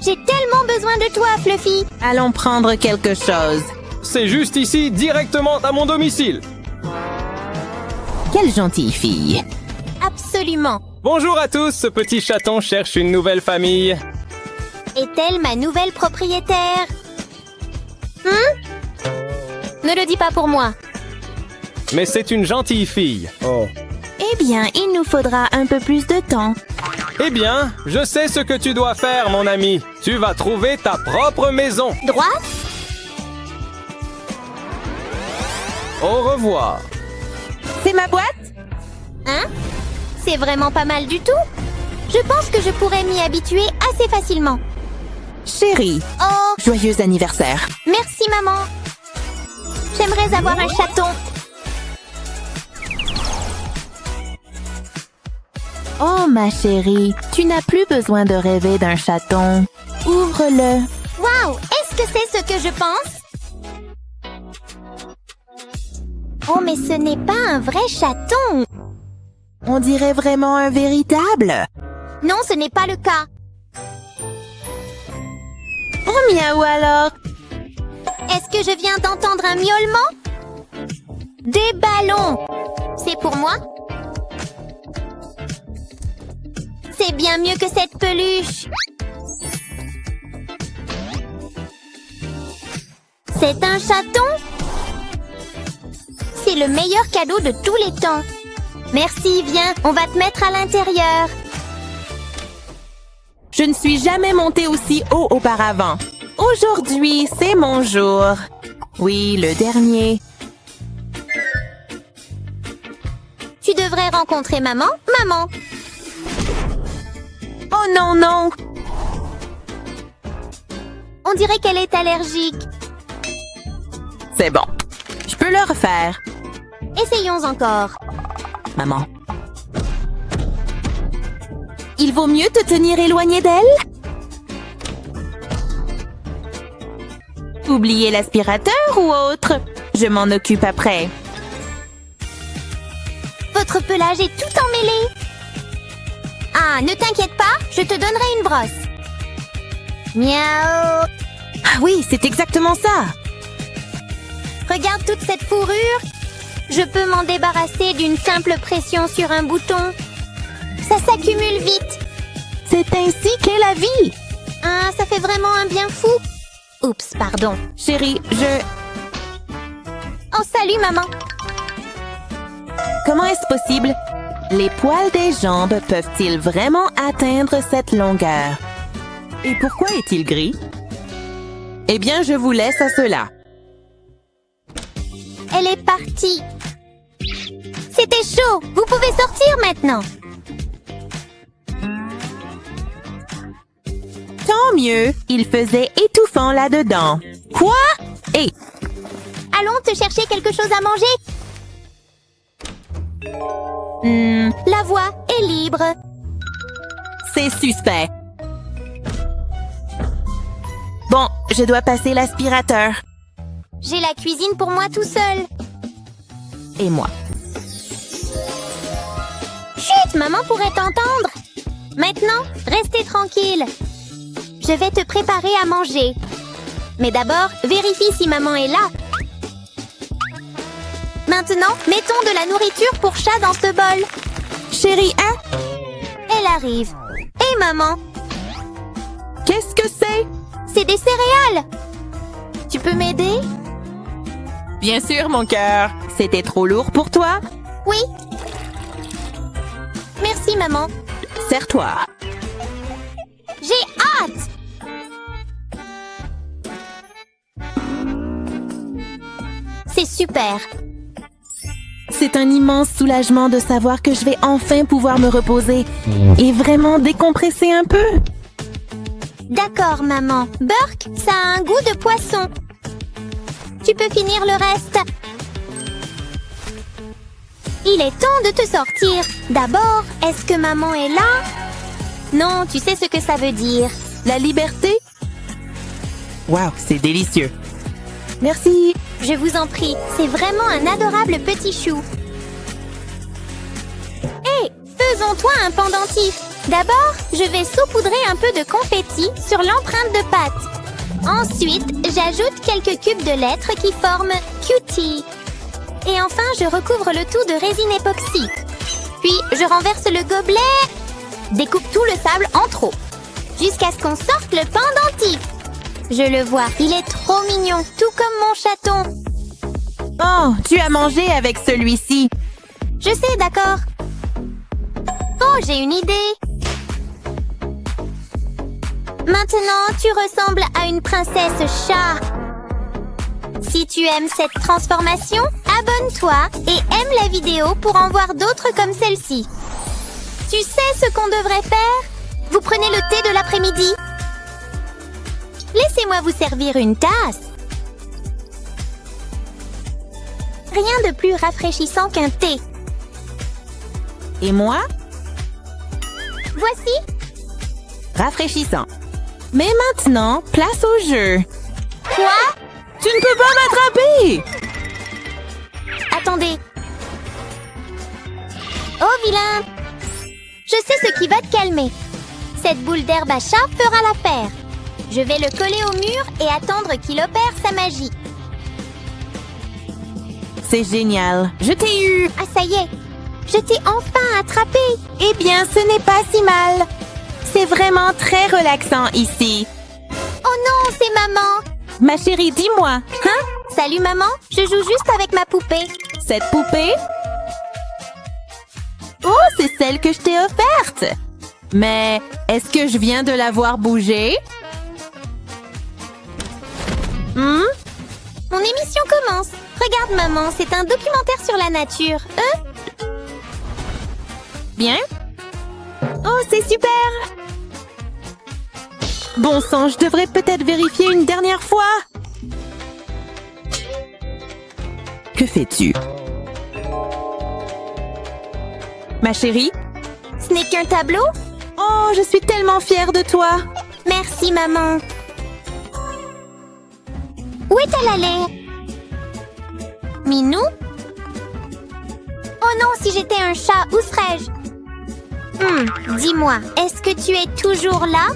J'ai tellement besoin de toi, Fluffy. Allons prendre quelque chose. C'est juste ici, directement à mon domicile. Quelle gentille fille. Absolument. Bonjour à tous, ce petit chaton cherche une nouvelle famille. Est-elle ma nouvelle propriétaire? Ne le dis pas pour moi. Mais c'est une gentille fille. Oh. Eh bien, il nous faudra un peu plus de temps. Eh bien, je sais ce que tu dois faire, mon ami. Tu vas trouver ta propre maison. Droite? Au revoir. C'est ma boîte? Hein? C'est vraiment pas mal du tout. Je pense que je pourrais m'y habituer assez facilement. Chérie, Oh, joyeux anniversaire. merci maman. J'aimerais avoir un chaton. Oh, ma chérie, tu n'as plus besoin de rêver d'un chaton. Ouvre-le. Waouh, est-ce que c'est ce que je pense? Oh, mais ce n'est pas un vrai chaton. On dirait vraiment un véritable. Non, ce n'est pas le cas. Oh, miaou alors. Est-ce que je viens d'entendre un miaulement? Des ballons. C'est pour moi? C'est bien mieux que cette peluche. C'est un chaton? C'est le meilleur cadeau de tous les temps. Merci, viens, on va te mettre à l'intérieur. Je ne suis jamais montée aussi haut auparavant. Aujourd'hui, c'est mon jour. Oui, le dernier. Tu devrais rencontrer maman. Maman. Oh non, non. On dirait qu'elle est allergique. C'est bon. Je peux le refaire. Essayons encore. Maman. Il vaut mieux te tenir éloigné d'elle? Oubliez l'aspirateur ou autre? Je m'en occupe après. Votre pelage est tout emmêlé. Ah, ne t'inquiète pas, je te donnerai une brosse. Miaou. Ah oui, c'est exactement ça. Regarde toute cette fourrure. Je peux m'en débarrasser d'une simple pression sur un bouton. Ça s'accumule vite. C'est ainsi qu'est la vie. Ah, ça fait vraiment un bien fou. Oups, pardon. Chérie, Oh, salut, maman. Comment est-ce possible? Les poils des jambes peuvent-ils vraiment atteindre cette longueur? Et pourquoi est-il gris? Eh bien, je vous laisse à cela. Elle est partie. C'était chaud. Vous pouvez sortir maintenant. Tant mieux, il faisait étouffant là-dedans. Quoi? Hé, Allons te chercher quelque chose à manger. La voie est libre. c'est suspect. Bon, je dois passer l'aspirateur. J'ai la cuisine pour moi tout seul. Et moi. Chut, maman pourrait t'entendre. Maintenant, restez tranquille. Je vais te préparer à manger. Mais d'abord, vérifie si maman est là. Maintenant, mettons de la nourriture pour chat dans ce bol. Chérie, hein? Elle arrive. Hé, maman, Qu'est-ce que c'est? c'est des céréales. Tu peux m'aider? Bien sûr, mon cœur. C'était trop lourd pour toi? Oui. Merci, maman. Serre-toi. J'ai hâte. C'est super. C'est un immense soulagement de savoir que je vais enfin pouvoir me reposer et vraiment décompresser un peu. D'accord, maman. Burke, ça a un goût de poisson. Tu peux finir le reste. Il est temps de te sortir. D'abord, est-ce que maman est là? Non, tu sais ce que ça veut dire. La liberté? Wow, c'est délicieux. Merci. Je vous en prie, c'est vraiment un adorable petit chou. Hé, faisons-toi un pendentif. D'abord, je vais saupoudrer un peu de confetti sur l'empreinte de pâte. Ensuite, j'ajoute quelques cubes de lettres qui forment Cutie. Et enfin, je recouvre le tout de résine époxy. Puis, je renverse le gobelet. Découpe tout le sable en trop. Jusqu'à ce qu'on sorte le pendentif. Je le vois, il est trop mignon, tout comme mon chaton. Oh, tu as mangé avec celui-ci. Je sais, d'accord. Oh, j'ai une idée. Maintenant, tu ressembles à une princesse chat. Si tu aimes cette transformation, abonne-toi et aime la vidéo pour en voir d'autres comme celle-ci. Tu sais ce qu'on devrait faire? Vous prenez le thé de l'après-midi. Laissez-moi vous servir une tasse. Rien de plus rafraîchissant qu'un thé. Et moi? Voici. Rafraîchissant. Mais maintenant, place au jeu. Quoi? Tu ne peux pas m'attraper! Attendez. Oh, vilain! Je sais ce qui va te calmer. Cette boule d'herbe à chat fera l'affaire. Je vais le coller au mur et attendre qu'il opère sa magie. C'est génial. Je t'ai eu. Ah, ça y est. Je t'ai enfin attrapé. Eh bien, ce n'est pas si mal. C'est vraiment très relaxant ici. Oh non, c'est maman. Ma chérie, dis-moi. Hein? Salut, maman. Je joue juste avec ma poupée. Cette poupée? Oh, c'est celle que je t'ai offerte. Mais est-ce que je viens de la voir bouger? Mon émission commence. Regarde, maman, c'est un documentaire sur la nature. Bien. Oh, c'est super. Bon sang, je devrais peut-être vérifier une dernière fois. Que fais-tu? Ma chérie? Ce n'est qu'un tableau? Oh, je suis tellement fière de toi. Merci, maman. Où est-elle allée? Minou? Oh non, si j'étais un chat, où serais-je? Dis-moi, est-ce que tu es toujours là?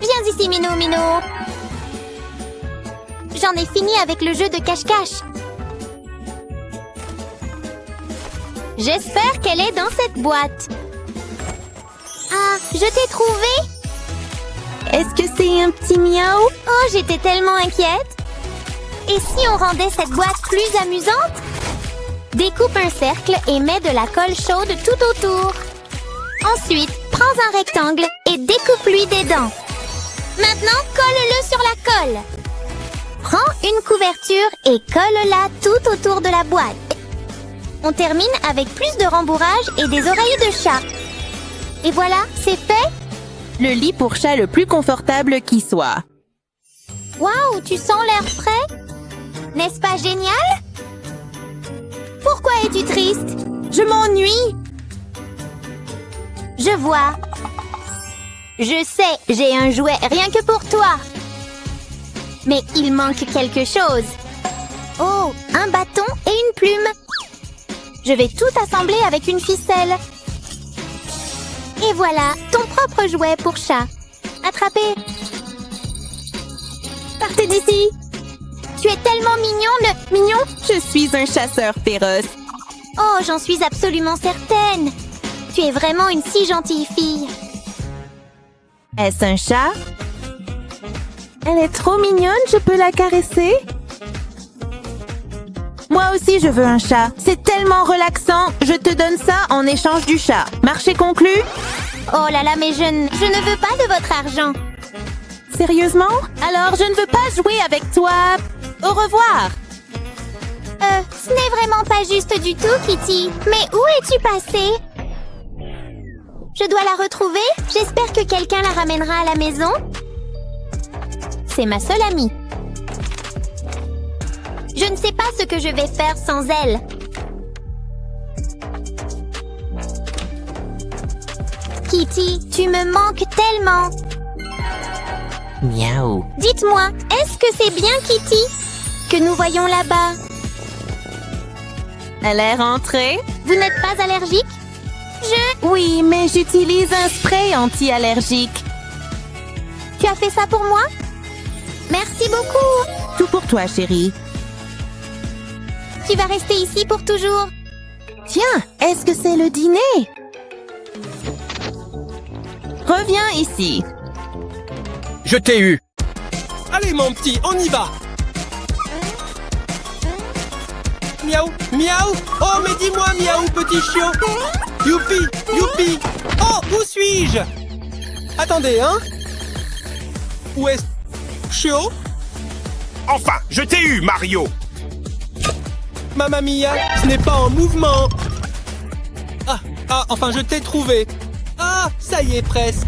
Viens ici, Minou, Minou. J'en ai fini avec le jeu de cache-cache. J'espère qu'elle est dans cette boîte. Ah, je t'ai trouvé. Est-ce que c'est un petit miaou? Oh, j'étais tellement inquiète. Et si on rendait cette boîte plus amusante? Découpe un cercle et mets de la colle chaude tout autour. Ensuite, prends un rectangle et découpe-lui des dents. Maintenant, colle-le sur la colle. Prends une couverture et colle-la tout autour de la boîte. On termine avec plus de rembourrage et des oreilles de chat. Et voilà, c'est fait. Le lit pour chat le plus confortable qui soit. Waouh, tu sens l'air frais? N'est-ce pas génial? Pourquoi es-tu triste? Je m'ennuie. Je vois. Je sais, j'ai un jouet rien que pour toi. Mais il manque quelque chose. Oh, un bâton et une plume. Je vais tout assembler avec une ficelle. Et voilà, ton propre jouet pour chat. Attrapé. Partez d'ici! Tu es tellement mignon. Je suis un chasseur féroce. Oh, j'en suis absolument certaine. Tu es vraiment une si gentille fille. Est-ce un chat? Elle est trop mignonne, je peux la caresser? Moi aussi, je veux un chat. C'est tellement relaxant. Je te donne ça en échange du chat. Marché conclu? Oh là là, mais je ne veux pas de votre argent. Sérieusement? Alors, je ne veux pas jouer avec toi. Au revoir. Ce n'est vraiment pas juste du tout, Kitty. Mais où es-tu passée? Je dois la retrouver. J'espère que quelqu'un la ramènera à la maison. C'est ma seule amie. Je ne sais pas ce que je vais faire sans elle. Kitty, tu me manques tellement. Miaou. Dites-moi, est-ce que c'est bien Kitty que nous voyons là-bas? Elle est rentrée? Vous n'êtes pas allergique? Oui, mais j'utilise un spray anti-allergique. Tu as fait ça pour moi? Merci beaucoup. Tout pour toi, chérie. Tu vas rester ici pour toujours. Tiens, est-ce que c'est le dîner? Reviens ici. Je t'ai eu. Allez, mon petit, on y va. Miaou, miaou. Oh, mais dis-moi, miaou, petit chiot. Youpi, youpi. Oh, où suis-je? Attendez, hein? Où est-ce? Chiot? Enfin, je t'ai eu, Mario! Mamma mia, ce n'est pas en mouvement. Enfin, je t'ai trouvé. Ah, ça y est, presque.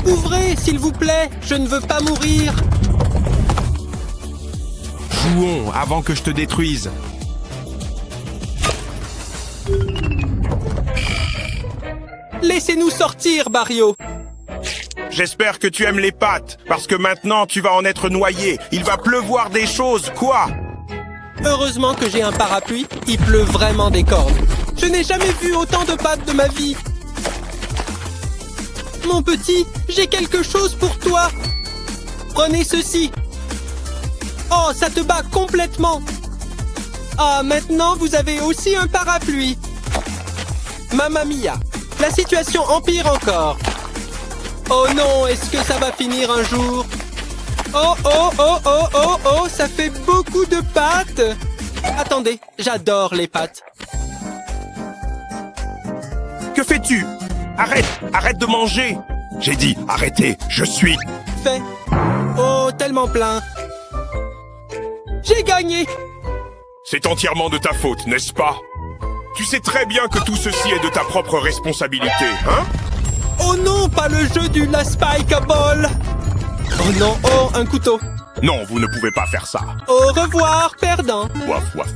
Ouvrez, s'il vous plaît, je ne veux pas mourir. Jouons avant que je te détruise. Laissez-nous sortir, Mario. J'espère que tu aimes les pâtes, parce que maintenant tu vas en être noyé. Il va pleuvoir des choses, quoi? Heureusement que j'ai un parapluie, il pleut vraiment des cordes. Je n'ai jamais vu autant de pâtes de ma vie. Mon petit, j'ai quelque chose pour toi. Prenez ceci. Oh, ça te bat complètement. Ah, maintenant vous avez aussi un parapluie. Mamma mia, la situation empire encore. Oh non, est-ce que ça va finir un jour? Oh, oh, oh, oh, oh, oh, ça fait beaucoup de pâtes. Attendez, j'adore les pâtes. Que fais-tu? Arrête! Arrête de manger! J'ai dit, arrêtez, je suis... Fait. Oh, tellement plein. J'ai gagné. C'est entièrement de ta faute, n'est-ce pas? Tu sais très bien que tout ceci est de ta propre responsabilité, hein? Oh non, pas le jeu du La Spike Ball. Oh non, oh, un couteau. Non, vous ne pouvez pas faire ça. Au revoir, perdant. Waf, waf.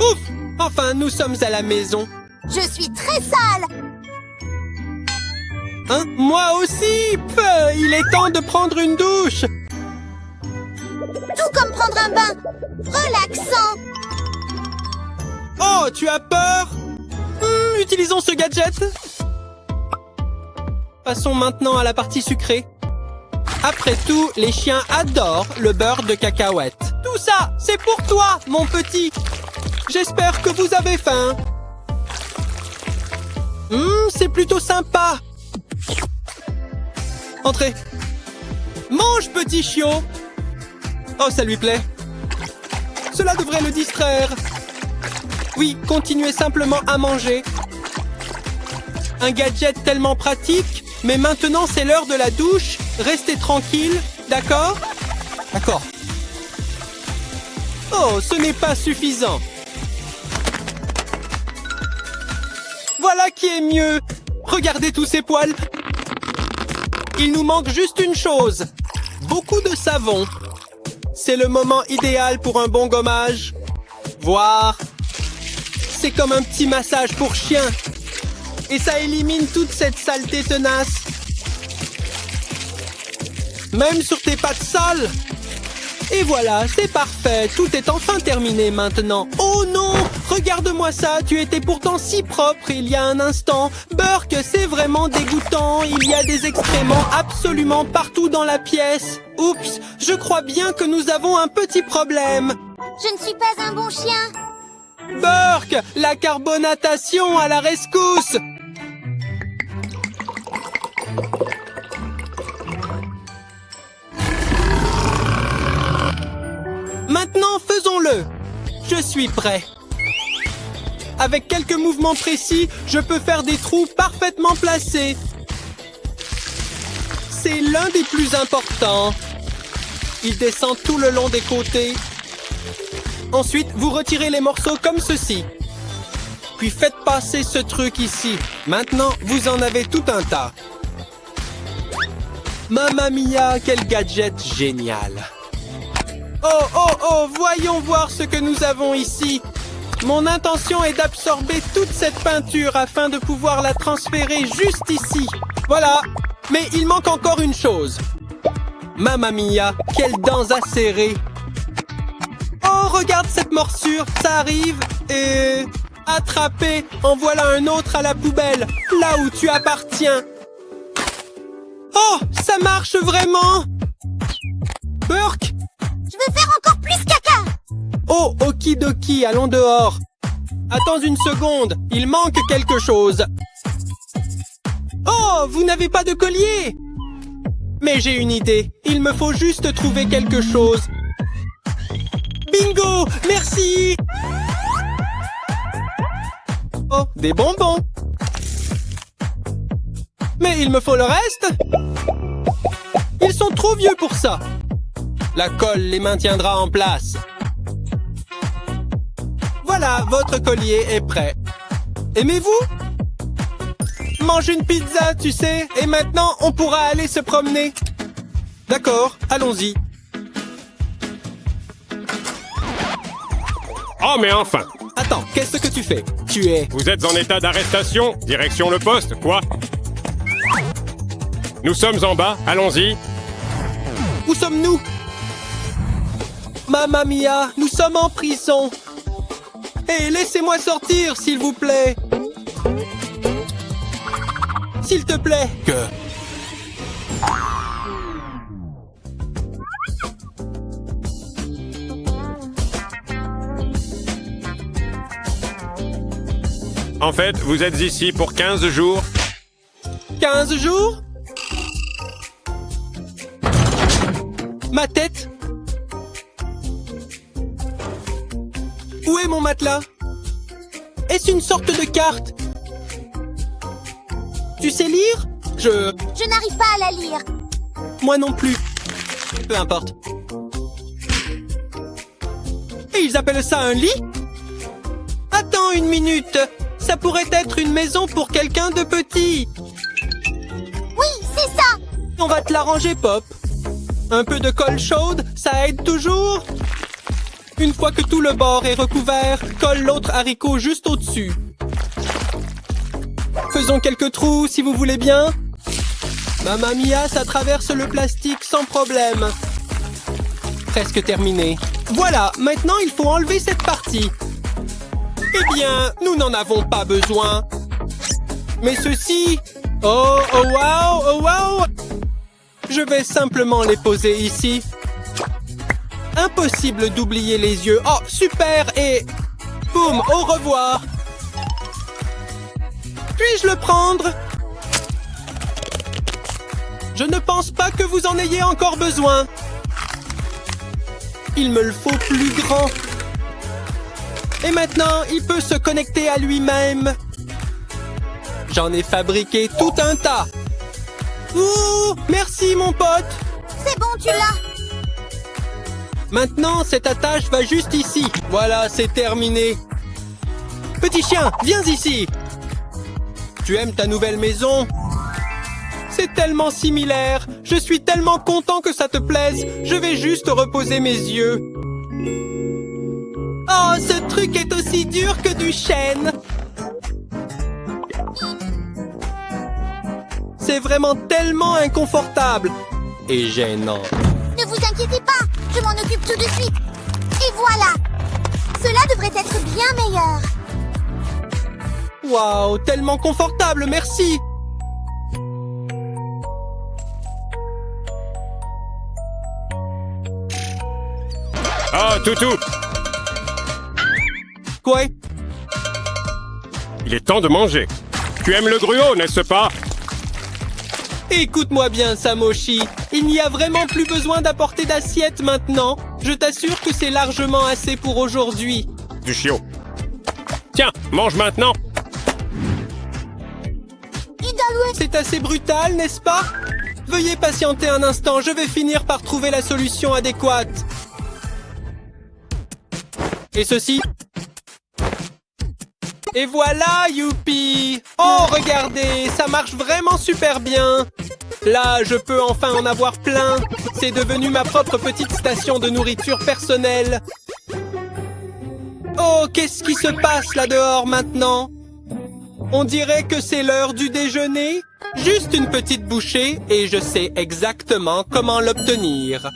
Ouf! Enfin, nous sommes à la maison. Je suis très sale. Hein? Moi aussi! Il est temps de prendre une douche. Tout comme prendre un bain. Relaxant. Oh, tu as peur? Utilisons ce gadget. Passons maintenant à la partie sucrée. Après tout, les chiens adorent le beurre de cacahuète. Tout ça, c'est pour toi, mon petit. J'espère que vous avez faim. C'est plutôt sympa. Entrez. Mange, petit chiot. Oh, ça lui plaît. Cela devrait le distraire. Oui, continuez simplement à manger. Un gadget tellement pratique, mais maintenant c'est l'heure de la douche. Restez tranquille, d'accord? D'accord. Oh, ce n'est pas suffisant. Voilà qui est mieux. Regardez tous ces poils. Il nous manque juste une chose. Beaucoup de savon. C'est le moment idéal pour un bon gommage. Voir. C'est comme un petit massage pour chien. Et ça élimine toute cette saleté tenace. Même sur tes pattes sales. Et voilà, c'est parfait. Tout est enfin terminé maintenant. Oh non! Regarde-moi ça, tu étais pourtant si propre il y a un instant. Burke, c'est vraiment dégoûtant. Il y a des excréments absolument partout dans la pièce. Oups, je crois bien que nous avons un petit problème. Je ne suis pas un bon chien. Burke, la carbonatation à la rescousse! Maintenant, faisons-le. Je suis prêt. Avec quelques mouvements précis, je peux faire des trous parfaitement placés. C'est l'un des plus importants. Il descend tout le long des côtés. Ensuite, vous retirez les morceaux comme ceci. Puis faites passer ce truc ici. Maintenant, vous en avez tout un tas. Mamma mia, quel gadget génial! Oh, oh, oh, voyons voir ce que nous avons ici. Mon intention est d'absorber toute cette peinture afin de pouvoir la transférer juste ici. Voilà, mais il manque encore une chose. Mamma mia, quelles dents acérées! Oh, regarde cette morsure, ça arrive et... Attrapé, en voilà un autre à la poubelle, là où tu appartiens. Oh, ça marche vraiment! Burke! Je veux faire encore plus caca. Oh, okidoki, allons dehors. Attends une seconde, il manque quelque chose. Oh, vous n'avez pas de collier! Mais j'ai une idée, il me faut juste trouver quelque chose. Bingo! Merci! Oh, des bonbons! Mais il me faut le reste! Ils sont trop vieux pour ça! La colle les maintiendra en place. Voilà, votre collier est prêt. Aimez-vous? Mange une pizza, tu sais, et maintenant on pourra aller se promener. D'accord, allons-y. Oh, mais enfin! Attends, qu'est-ce que tu fais? Tu es... Vous êtes en état d'arrestation? Direction le poste, quoi? Nous sommes en bas, allons-y. Où sommes-nous? Mamma mia, nous sommes en prison. Hé, laissez-moi sortir, s'il vous plaît. S'il te plaît. Que... En fait, vous êtes ici pour 15 jours. 15 jours? Ma tête? Où est mon matelas? Est-ce une sorte de carte? Tu sais lire? Je n'arrive pas à la lire. Moi non plus. Peu importe. Et ils appellent ça un lit? Attends une minute. Ça pourrait être une maison pour quelqu'un de petit. Oui, c'est ça. On va te l'arranger, Pop. Un peu de colle chaude, ça aide toujours. Une fois que tout le bord est recouvert, colle l'autre haricot juste au-dessus. Faisons quelques trous, si vous voulez bien. Mamma mia, ça traverse le plastique sans problème. Presque terminé. Voilà, maintenant il faut enlever cette partie. Eh bien, nous n'en avons pas besoin. Mais ceci... Oh, oh wow, oh wow. Je vais simplement les poser ici. Impossible d'oublier les yeux. Oh, super, et... Boum, au revoir. Puis-je le prendre? Je ne pense pas que vous en ayez encore besoin. Il me le faut plus grand. Et maintenant, il peut se connecter à lui-même. J'en ai fabriqué tout un tas. Ouh, merci mon pote. C'est bon, tu l'as. Maintenant, cette attache va juste ici. Voilà, c'est terminé. Petit chien, viens ici. Tu aimes ta nouvelle maison? C'est tellement similaire. Je suis tellement content que ça te plaise. Je vais juste reposer mes yeux. Oh, ce truc est aussi dur que du chêne. C'est vraiment tellement inconfortable. Et gênant. Ne vous inquiétez pas, Je m'en occupe tout de suite. Et voilà. Cela devrait être bien meilleur. Waouh, tellement confortable, merci. Ah, Toutou, Quoi? il est temps de manger. Tu aimes le gruau, n'est-ce pas? Écoute-moi bien, Samoshi. Il n'y a vraiment plus besoin d'apporter d'assiette maintenant. Je t'assure que c'est largement assez pour aujourd'hui. Du chiot. Tiens, mange maintenant. C'est assez brutal, n'est-ce pas? Veuillez patienter un instant, je vais finir par trouver la solution adéquate. Et ceci? Et voilà, youpi! Oh, regardez, ça marche vraiment super bien. Là, je peux enfin en avoir plein. C'est devenu ma propre petite station de nourriture personnelle. Oh, qu'est-ce qui se passe là dehors maintenant? On dirait que c'est l'heure du déjeuner. Juste une petite bouchée et je sais exactement comment l'obtenir.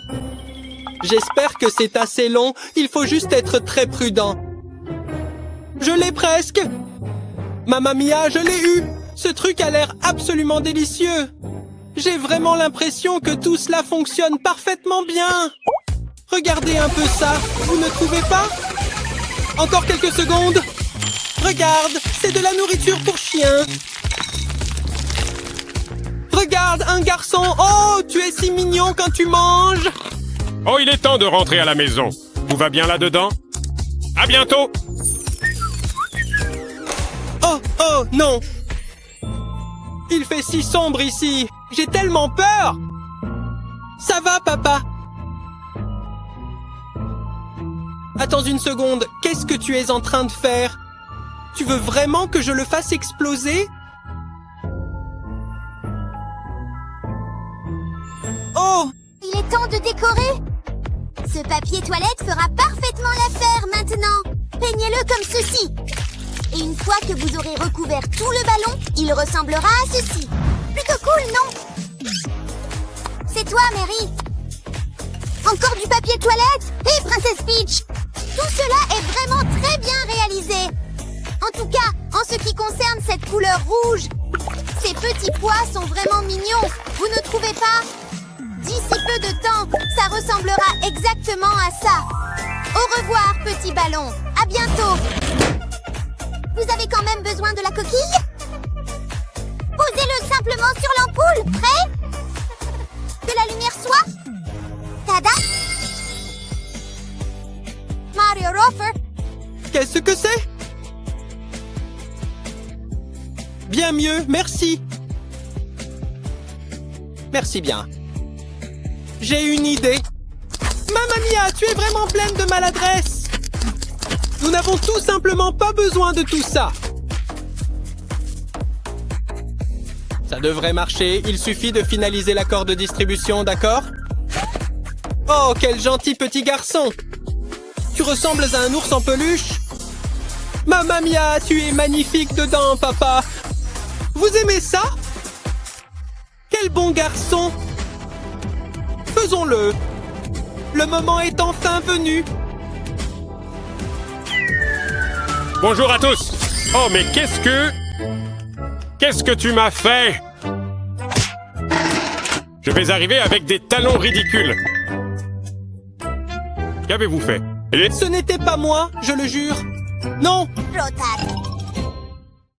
J'espère que c'est assez long. Il faut juste être très prudent. Je l'ai presque. Mamma mia, je l'ai eu. Ce truc a l'air absolument délicieux. J'ai vraiment l'impression que tout cela fonctionne parfaitement bien. Regardez un peu ça. Vous ne trouvez pas? Encore quelques secondes. Regarde, c'est de la nourriture pour chien. Regarde, un garçon. Oh, tu es si mignon quand tu manges. Oh, il est temps de rentrer à la maison. Tout va bien là-dedans? À bientôt! Oh, non. Il fait si sombre ici. J'ai tellement peur. Ça va, papa? Attends une seconde. Qu'est-ce que tu es en train de faire? Tu veux vraiment que je le fasse exploser? Oh! Il est temps de décorer. Ce papier toilette fera parfaitement l'affaire maintenant. Peignez-le comme ceci. Et une fois que vous aurez recouvert tout le ballon, il ressemblera à ceci. Plutôt cool, non? C'est toi, Mary. Encore du papier toilette? Hé, Princesse Peach! Tout cela est vraiment très bien réalisé. En tout cas, en ce qui concerne cette couleur rouge, ces petits pois sont vraiment mignons. Vous ne trouvez pas? D'ici peu de temps, ça ressemblera exactement à ça. Au revoir, petit ballon. À bientôt. Vous avez quand même besoin de la coquille? Posez-le simplement sur l'ampoule. Prêt? Que la lumière soit? Tada! Mario Rofer. Qu'est-ce que c'est? Bien mieux, merci. Merci bien. J'ai une idée. Mamma mia, tu es vraiment pleine de maladresse. Nous n'avons tout simplement pas besoin de tout ça. Ça devrait marcher. Il suffit de finaliser l'accord de distribution, d'accord? Oh, quel gentil petit garçon. Tu ressembles à un ours en peluche. Mamma mia, tu es magnifique dedans, papa. Vous aimez ça? Quel bon garçon. Faisons-le. Le moment est enfin venu. Bonjour à tous. Oh, mais qu'est-ce que tu m'as fait? Je vais arriver avec des talons ridicules. Qu'avez-vous fait? Ce n'était pas moi, je le jure. Non. Rotate.